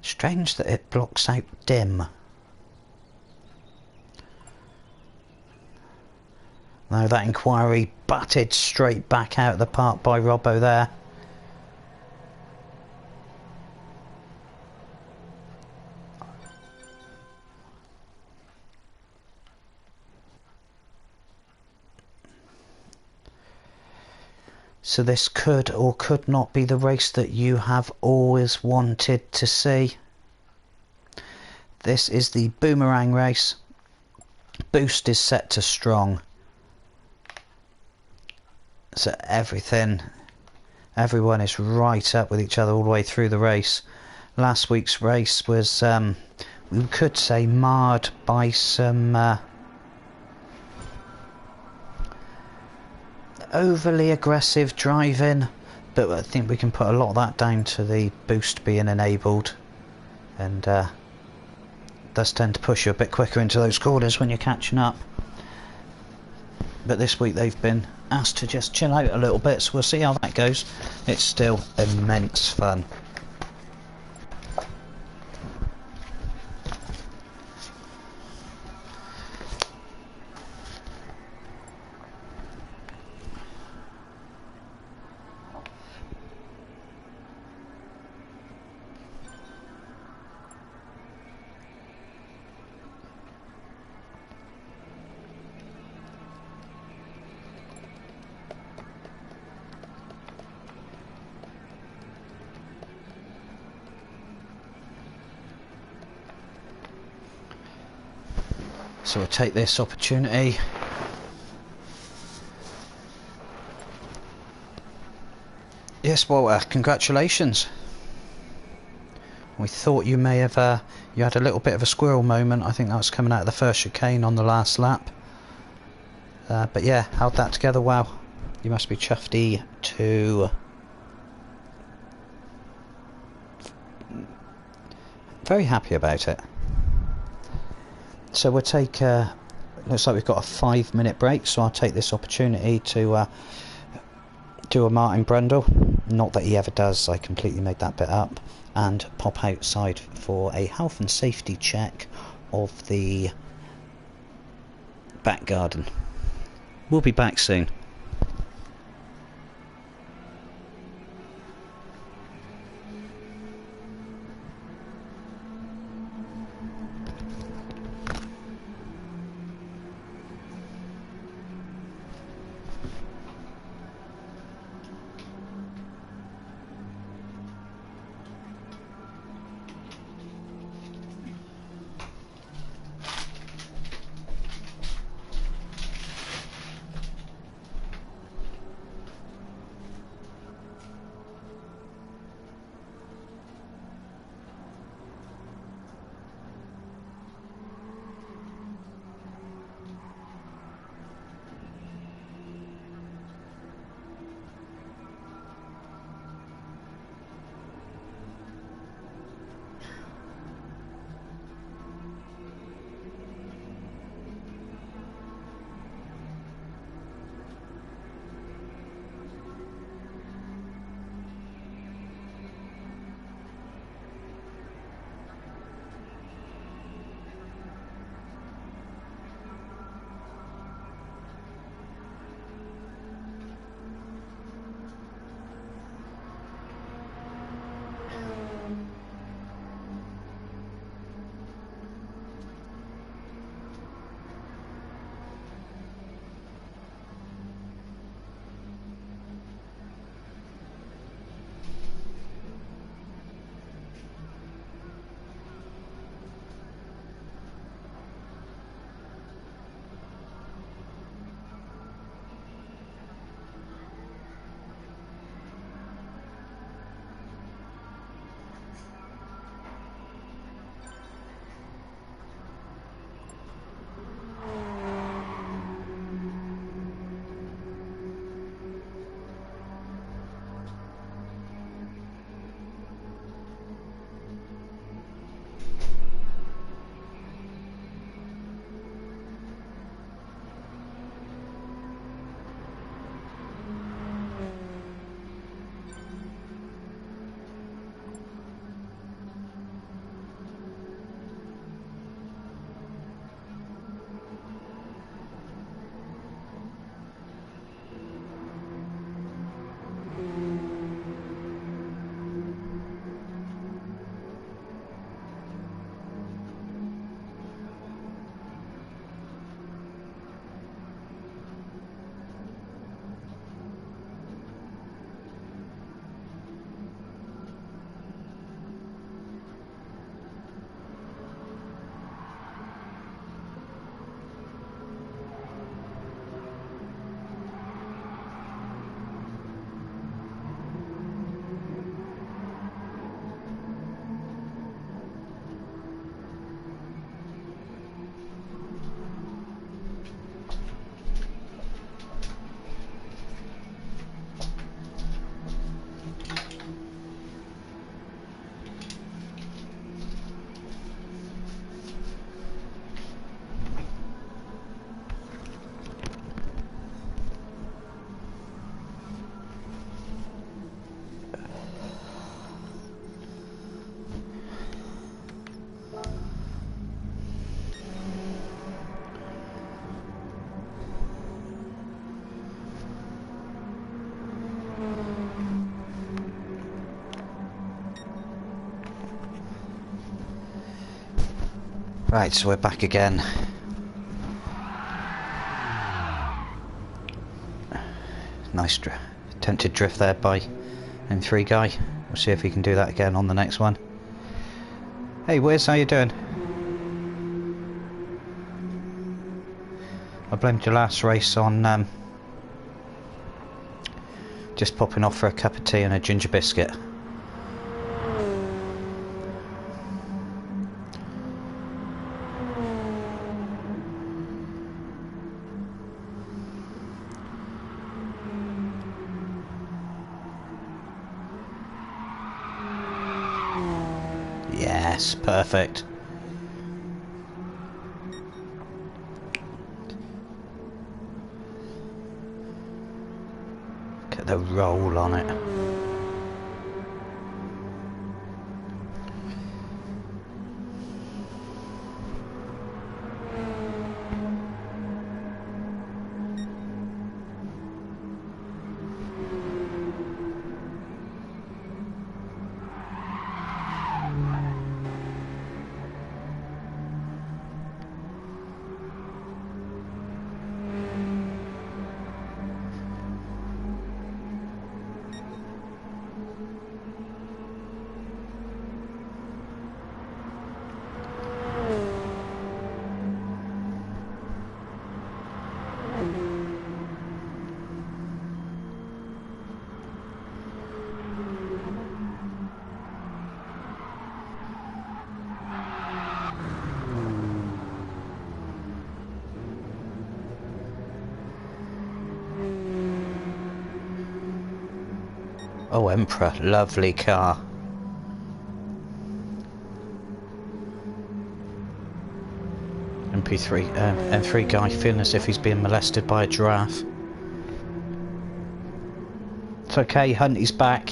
A: Strange that it blocks out dim. No, that inquiry batted straight back out of the park by Robbo there. So this could or could not be the race that you have always wanted to see. This is the Boomerang race. Boost is set to strong. So everyone is right up with each other all the way through the race. Last week's race was, we could say, marred by some overly aggressive driving, but I think we can put a lot of that down to the boost being enabled, and does tend to push you a bit quicker into those corners when you're catching up. But this week they've been asked to just chill out a little bit, so we'll see how that goes. It's still immense fun. So we'll take this opportunity. Yes, well, congratulations. We thought you may have, you had a little bit of a squirrel moment. I think that was coming out of the first chicane on the last lap. But yeah, held that together well. You must be chuffed too. Very happy about it. So we'll take looks like we've got a 5-minute break, so I'll take this opportunity to do a Martin Brundle. Not that he ever does, I completely made that bit up. And pop outside for a health and safety check of the back garden. We'll be back soon. Right, so we're back again. Nice attempted drift there by M3 guy. We'll see if we can do that again on the next one. Hey Wiz, how you doing? I blamed your last race on just popping off for a cup of tea and a ginger biscuit. Yes, perfect. the roll on it. Oh, Emperor, lovely car. M3 guy feeling as if he's being molested by a giraffe. It's okay, Hunty's back.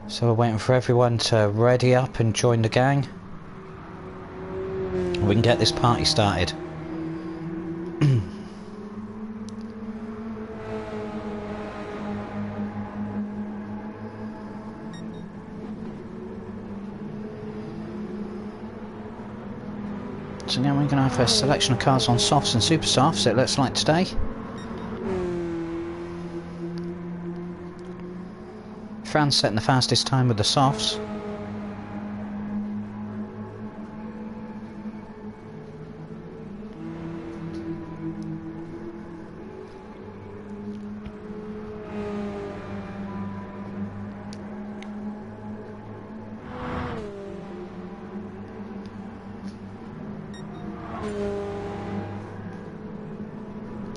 A: So we're waiting for everyone to ready up and join the gang. We can get this party started. So now we're going to have a selection of cars on softs and super softs, it looks like today. Fran's setting the fastest time with the softs.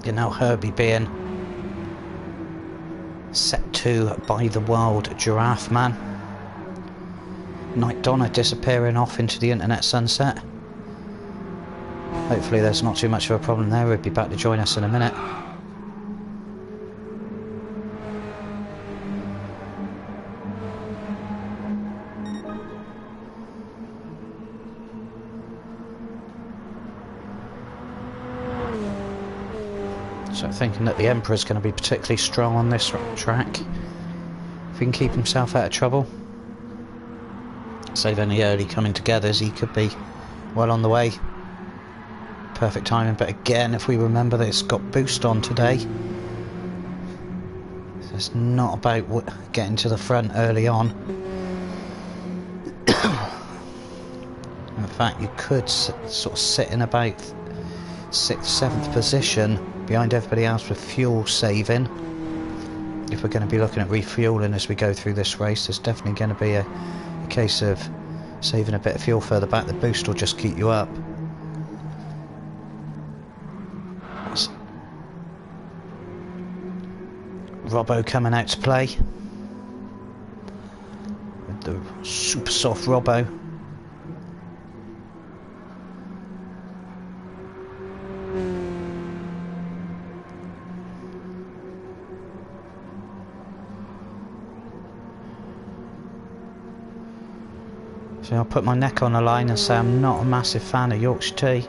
A: You know, Herbie being set to by the wild giraffe man. Night Donna disappearing off into the internet sunset. Hopefully there's not too much of a problem there. We'll be back to join us in a minute. So thinking that the Emperor's going to be particularly strong on this track. If he can keep himself out of trouble. Save any early coming togethers, he could be well on the way. Perfect timing, but again, if we remember that it's got boost on today. So it's not about getting to the front early on. In fact, you could sort of sit in about 6th, 7th position behind everybody else with fuel saving. If we're going to be looking at refueling as we go through this race, there's definitely going to be a case of saving a bit of fuel further back. The boost will just keep you up. Robbo coming out to play with the super soft Robbo. So I'll put my neck on the line and say I'm not a massive fan of Yorkshire tea.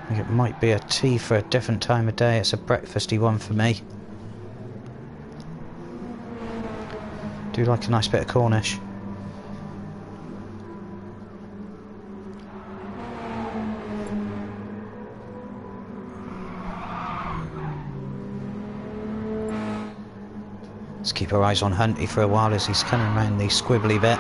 A: I think it might be a tea for a different time of day. It's a breakfasty one for me. Do like a nice bit of Cornish. Let's keep our eyes on Hunty for a while as he's coming around the squibbly bit.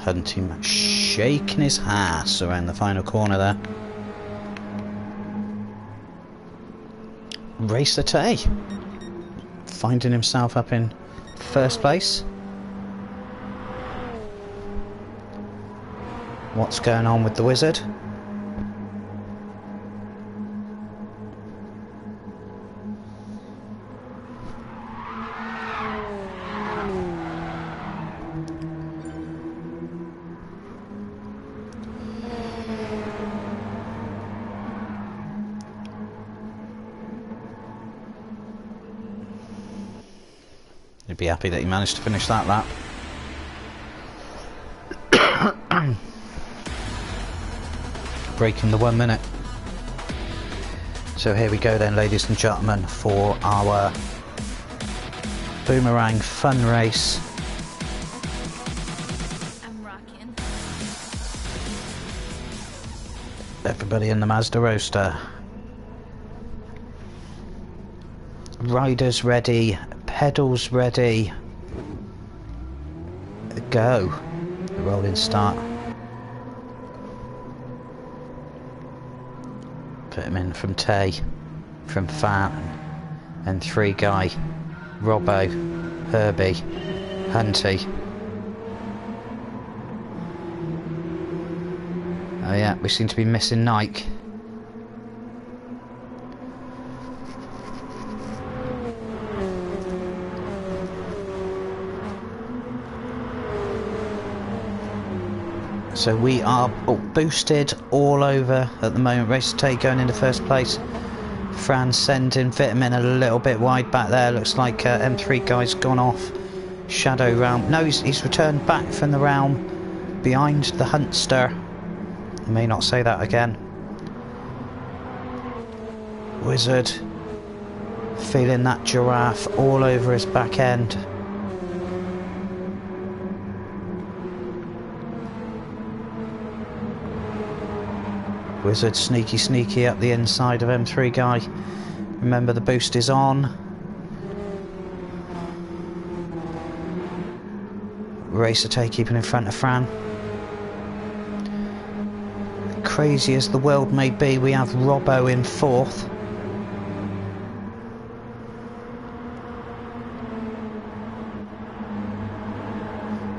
A: Hunting shaking his ass around the final corner there. rd2 finding himself up in first place. What's going on with the wizard? He'd be happy that he managed to finish that lap. Breaking the 1 minute. So here we go then, ladies and gentlemen, for our boomerang fun race.
B: I'm rocking.
A: Everybody in the Mazda Roadster. Riders ready, pedals ready. Go. Rolling start. Put him in from Tay, from Fat, and 3 guy, Robbo, Herbie, Hunty. Oh yeah, we seem to be missing Nike. So we are boosted all over at the moment. rd2 going into first place. Fran sending Vitamin a little bit wide back there. Looks like M3 guy's gone off. Shadow realm. No, he's returned back from the realm behind the Huntster. I may not say that again. Wizard feeling that giraffe all over his back end. Wizard sneaky up the inside of M3 guy. Remember, the boost is on. rd2 keeping in front of Fran. Crazy as the world may be, we have Robbo in 4th.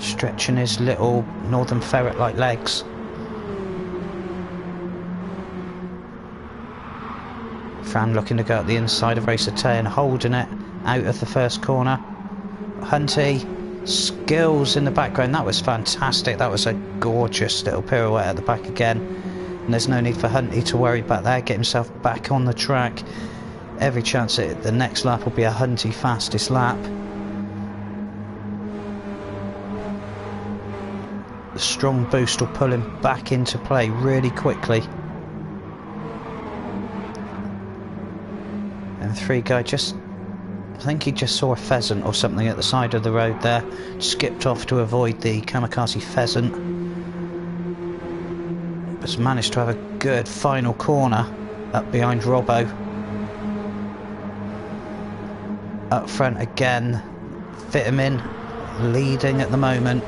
A: Stretching his little northern ferret-like legs. Fran looking to go up the inside of rd2 and holding it out of the first corner. Hunty, skills in the background. That was fantastic. That was a gorgeous little pirouette at the back again. And there's no need for Hunty to worry about that. Get himself back on the track. Every chance the next lap will be a Hunty fastest lap. The strong boost will pull him back into play really quickly. M3 guy I think he just saw a pheasant or something at the side of the road there. Skipped off to avoid the kamikaze pheasant. But has managed to have a good final corner up behind Robbo. Up front again, Vitamin leading at the moment.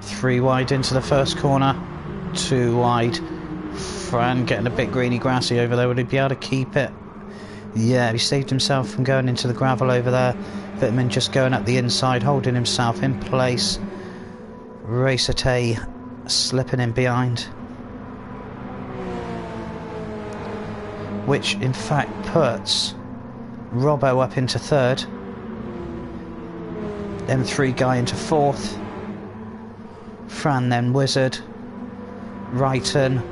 A: Three wide into the first corner, 2 wide. Fran getting a bit greeny grassy over there. Would he be able to keep it? Yeah, he saved himself from going into the gravel over there. Vitamin just going up the inside, holding himself in place. rd2 slipping in behind, which in fact puts Robbo up into 3rd. M3 guy into 4th. Fran then Wizard, Wrighton,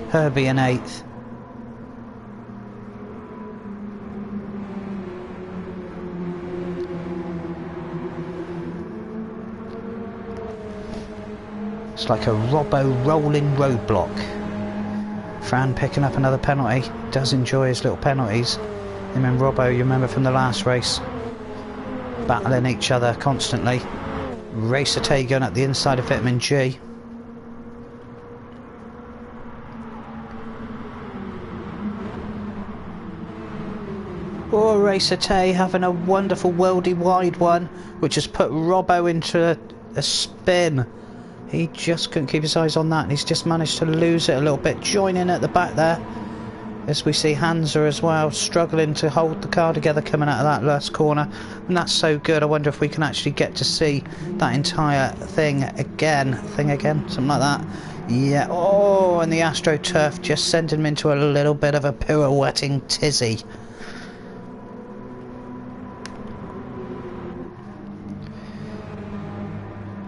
A: Herbie in 8th. It's like a Robbo rolling roadblock. Fran picking up another penalty. Does enjoy his little penalties. Him and Robbo, you remember from the last race, battling each other constantly. rd2 going at the inside of Vitamin G. Oh, Racer Tay having a wonderful worldy wide one, which has put Robbo into a spin. He just couldn't keep his eyes on that, and he's just managed to lose it a little bit. Joining at the back there, as we see Hansa as well, struggling to hold the car together coming out of that last corner. And that's so good. I wonder if we can actually get to see that entire thing again. Something like that. Yeah, oh, and the AstroTurf just sending him into a little bit of a pirouetting tizzy.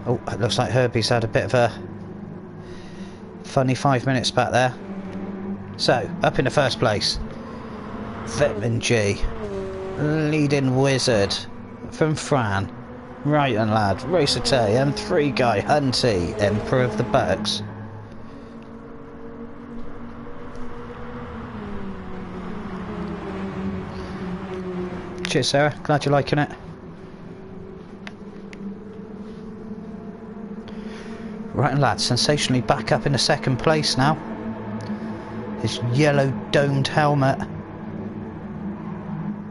A: Oh, it looks like Herbie's had a bit of a funny 5 minutes back there. So, up in the first place, Vitamin G, leading Wizard from Fran, Right and Lad, Racer Tay, M3 Guy, Hunty, Emperor of the Buttocks. Cheers, Sarah. Glad you're liking it. Right and Lad, sensationally back up in the second place now. His yellow domed helmet.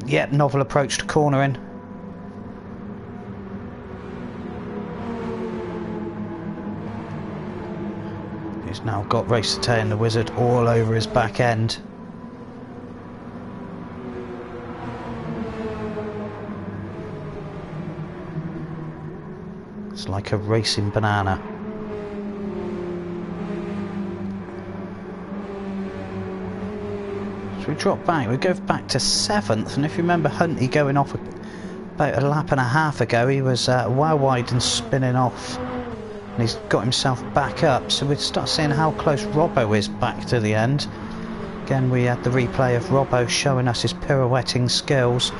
A: Yep, novel approach to cornering. He's now got Racer Tay and the Wizard all over his back end. It's like a racing banana. So we drop back, we go back to 7th, and if you remember Hunty going off about a lap and a half ago, he was well wide and spinning off, and he's got himself back up, so we start seeing how close Robbo is back to the end. Again, we had the replay of Robbo showing us his pirouetting skills,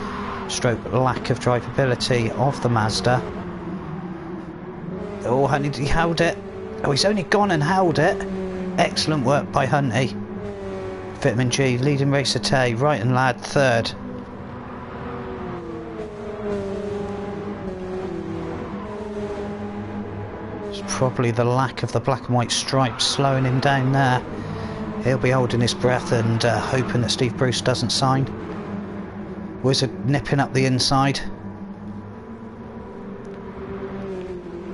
A: stroke lack of drivability of the Mazda. Oh, Hunty, he held it. Oh, he's only gone and held it. Excellent work by Hunty. Vitamin G leading Racer Tay, Right and Lad third. It's probably the lack of the black and white stripes slowing him down there. He'll be holding his breath and hoping that Steve Bruce doesn't sign. Wizard nipping up the inside.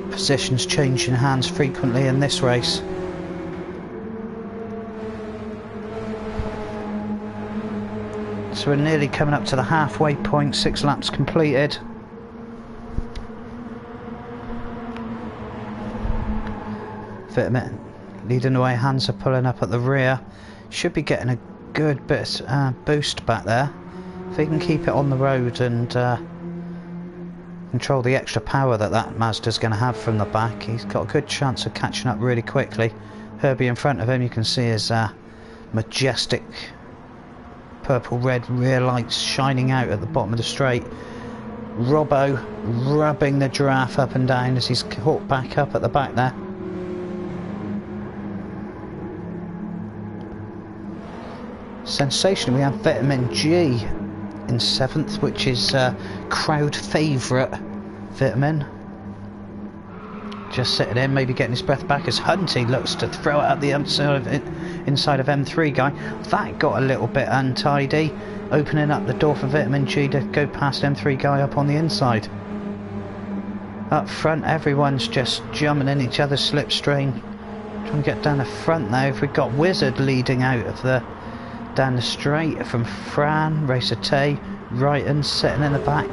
A: Positions changing hands frequently in this race. So we're nearly coming up to the halfway point, 6 laps completed. Vitamin leading the way, hands are pulling up at the rear. Should be getting a good bit boost back there. If he can keep it on the road and control the extra power that Mazda's going to have from the back, he's got a good chance of catching up really quickly. Herbie in front of him, you can see his majestic purple-red rear lights shining out at the bottom of the straight. Robbo rubbing the giraffe up and down as he's caught back up at the back there. Sensational, we have Vitamin G in 7th, which is crowd favourite Vitamin. Just sitting in, maybe getting his breath back as Hunty looks to throw it up the inside of M3 Guy. That got a little bit untidy, opening up the door for Vitamin G to go past M3 Guy up on the inside. Up front, everyone's just jumping in each other's slipstream, trying to get down the front now. If we've got Wizard leading out of down the straight from Fran, Racer Tay, Right and sitting in the back.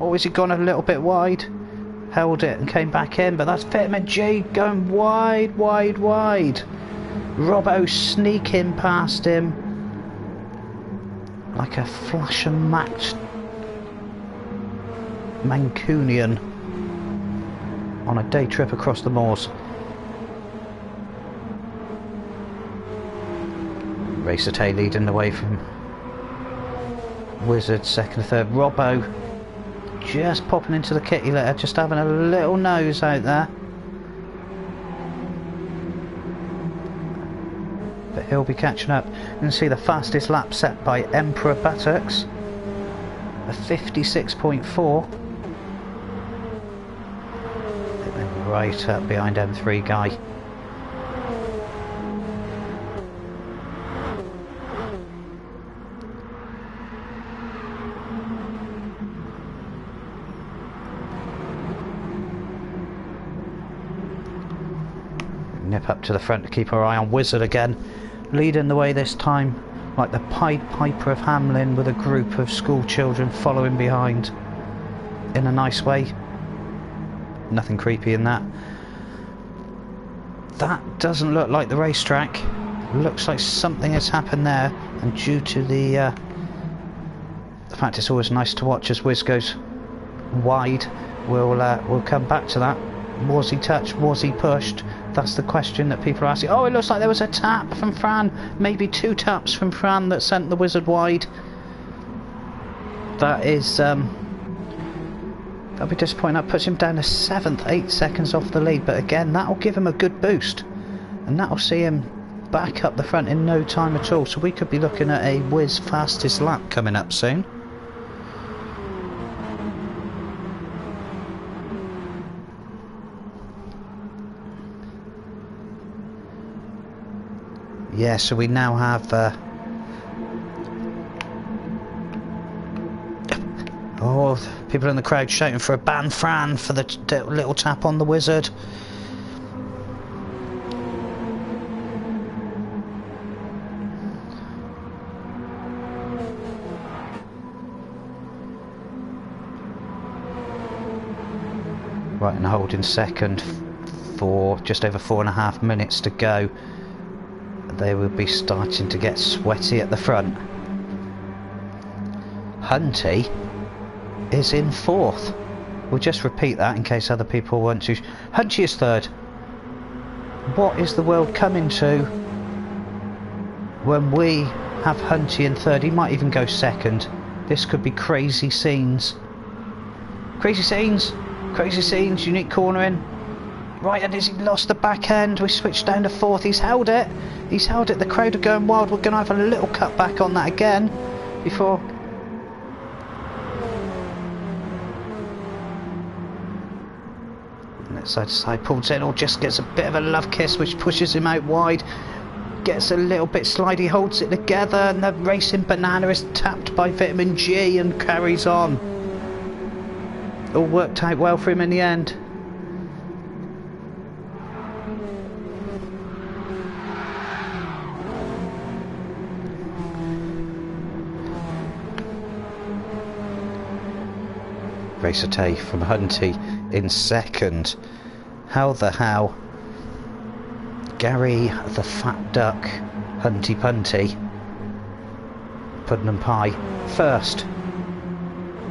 A: Oh, has he gone a little bit wide? Held it and came back in, but that's Vitamin G going wide, wide, wide. Robbo sneaking past him like a flash and match Mancunian on a day trip across the moors. Racer Tay leading the way from Wizard, second, third. Robbo just popping into the kitty litter, just having a little nose out there. But he'll be catching up. You can see the fastest lap set by Emperor Buttocks, a 56.4. Right up behind M3 Guy. Nip up to the front to keep our eye on Wizard again, leading the way this time, like the Pied Piper of Hamelin, with a group of school children following behind in a nice way. Nothing creepy in that. That doesn't look like the racetrack. Looks like something has happened there, and due to the fact it's always nice to watch as Wiz goes wide, we'll come back to that. Was he touched? Was he pushed? That's the question that people are asking. Oh, it looks like there was a tap from Fran, maybe 2 taps from Fran that sent the Wizard wide. That is that'll be disappointing. That puts him down to 7th, 8 seconds off the lead, but again that'll give him a good boost, and that'll see him back up the front in no time at all. So we could be looking at a Wiz fastest lap coming up soon. Yeah, so we now have oh, people in the crowd shouting for a ban Fran for the little tap on the Wizard. Right, and holding second for just over 4.5 minutes to go. They will be starting to get sweaty at the front. Hunty is in 4th. We'll just repeat that in case other people want to. Hunty is 3rd. What is the world coming to when we have Hunty in 3rd? He might even go 2nd. This could be crazy scenes. Crazy scenes. Crazy scenes. Unique cornering. Right, and as he lost the back end, we switched down to 4th. He's held it. He's held it. The crowd are going wild. We're going to have a little cut back on that again before. Left side to side, pulls in, or just gets a bit of a love kiss, which pushes him out wide. Gets a little bit slidey, holds it together, and the racing banana is tapped by Vitamin G and carries on. All worked out well for him in the end. Racer from Hunty in 2nd. How the how? Gary the Fat Duck, Hunty Punty, Puddin' and Pie 1st.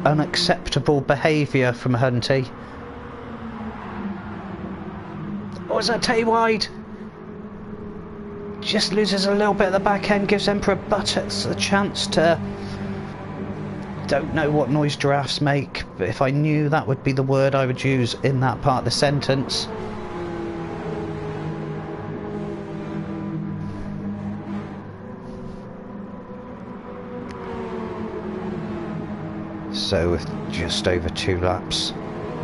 A: Unacceptable behaviour from Hunty. Oh, is that Tay wide? Just loses a little bit at the back end, gives Emperor Buttocks a chance to. Don't know what noise giraffes make, but if I knew, that would be the word I would use in that part of the sentence. So with just over 2 laps,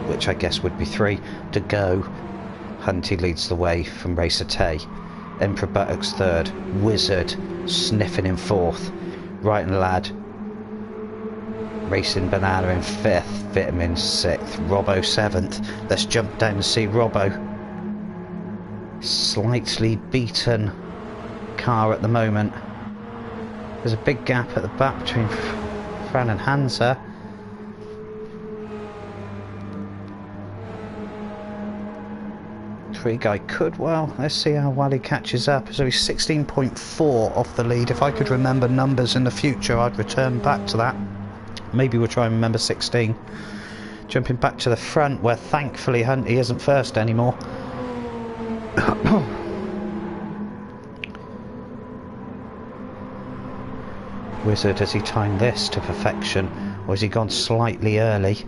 A: which I guess would be 3 to go, Hunty leads the way from Racer Tay. Emperor Buttocks 3rd, Wizard sniffing in 4th, Right and Lad Racing Banana in 5th, Vitamin 6th, Robbo 7th. Let's jump down and see Robbo. Slightly beaten car at the moment. There's a big gap at the back between Fran and Hansa. Tree Guy could, well, let's see how well he catches up. So he's 16.4 off the lead. If I could remember numbers in the future, I'd return back to that. Maybe we'll try and remember 16. Jumping back to the front, where thankfully Hunty isn't 1st anymore. Wizard, has he timed this to perfection, or has he gone slightly early?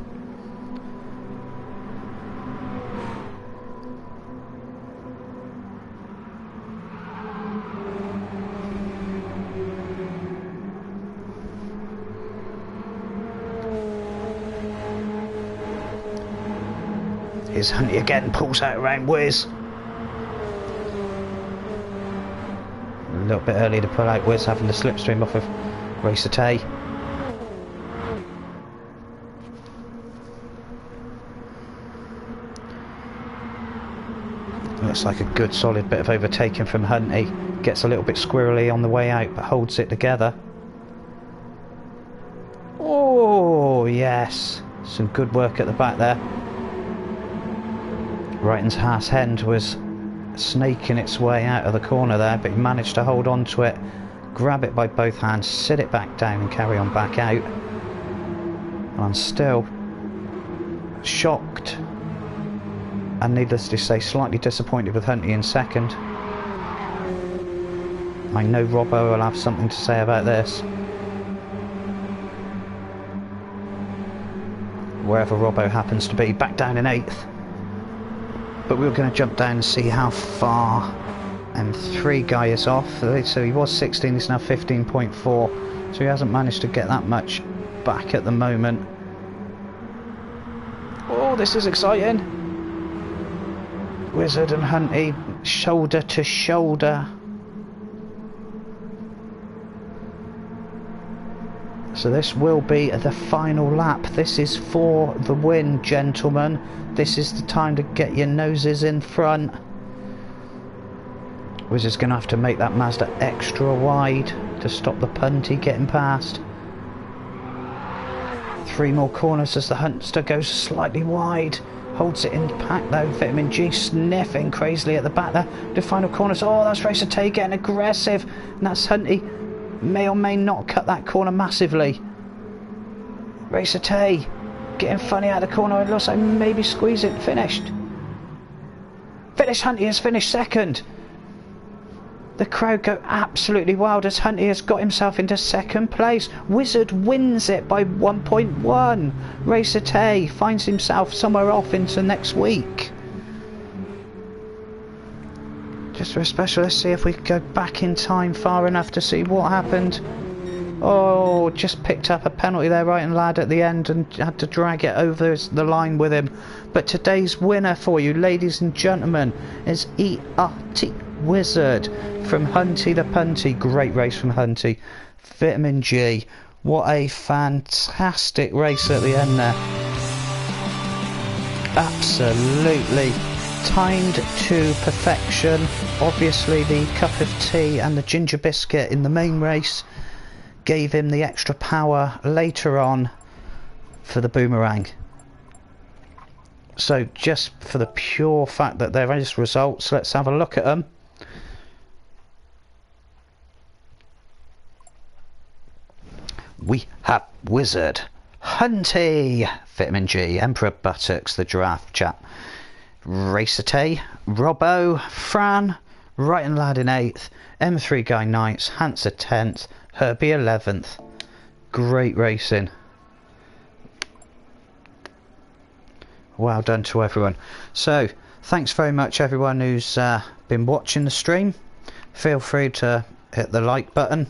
A: Here's Hunty again, pulls out around Wiz. A little bit early to pull out Wiz, having the slipstream off of Racer Tay. Looks like a good solid bit of overtaking from Hunty. Gets a little bit squirrely on the way out, but holds it together. Oh yes, some good work at the back there. Creiden's Haas End was snaking its way out of the corner there, but he managed to hold on to it, grab it by both hands, sit it back down and carry on back out. And I'm still shocked and, needless to say, slightly disappointed with Hunty in second. I know Robbo will have something to say about this. Wherever Robbo happens to be, back down in 8th. But we were going to jump down and see how far M3 guy is off. So he was 16, he's now 15.4. So he hasn't managed to get that much back at the moment. Oh, this is exciting. Wizard and Hunty shoulder to shoulder. So this will be the final lap. This is for the win, gentlemen. This is the time to get your noses in front. Wizard's going to have to make that Mazda extra wide to stop the punty getting past. 3 more corners as the Hunter goes slightly wide. Holds it in the pack though. Vitamin G sniffing crazily at the back there. The final corners. Oh, that's Racer Tay getting aggressive. And that's Hunty. May or may not cut that corner massively. Racer Tay getting funny out of the corner. It looks like maybe squeeze it. Finished. Hunty has finished second. The crowd go absolutely wild as Hunty has got himself into second place. Wizard wins it by 1.1. Racer Tay finds himself somewhere off into next week. Just for a special, let's see if we can go back in time far enough to see what happened. Oh, just picked up a penalty there, right and lad, at the end, and had to drag it over the line with him. But today's winner for you, ladies and gentlemen, is ERT Wizard from Hunty the Punty. Great race from Hunty. Vitamin G. What a fantastic race at the end there. Absolutely timed to perfection. Obviously the cup of tea and the ginger biscuit in the main race gave him the extra power later on for the boomerang. So just for the pure fact that there is results, let's have a look at them. We have Wizard, Hunty, Vitamin G, Emperor Buttocks, the giraffe chap, Racer Tay, Robbo, Fran, Right and Lad in 8th, M3 Guy 9th, Hanser 10th, Herbie 11th. Great racing. Well done to everyone. So, thanks very much everyone who's been watching the stream. Feel free to hit the like button.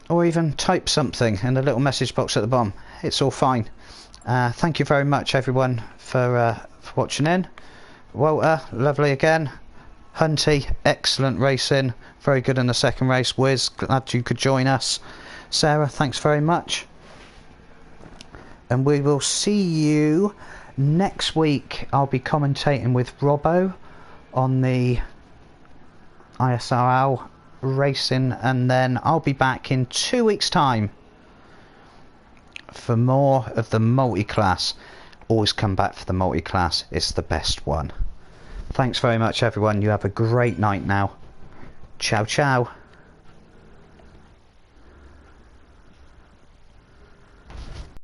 A: Or even type something in the little message box at the bottom. It's all fine. Thank you very much everyone for watching in. Walter, lovely again. Hunty, excellent racing. Very good in the second race. Wiz, glad you could join us. Sarah, thanks very much. And we will see you next week. I'll be commentating with Robbo on the ISRL racing, and then I'll be back in 2 weeks time for more of the multi-class. Always come back for the multi-class, it's the best one. Thanks very much everyone, you have a great night now. Ciao ciao.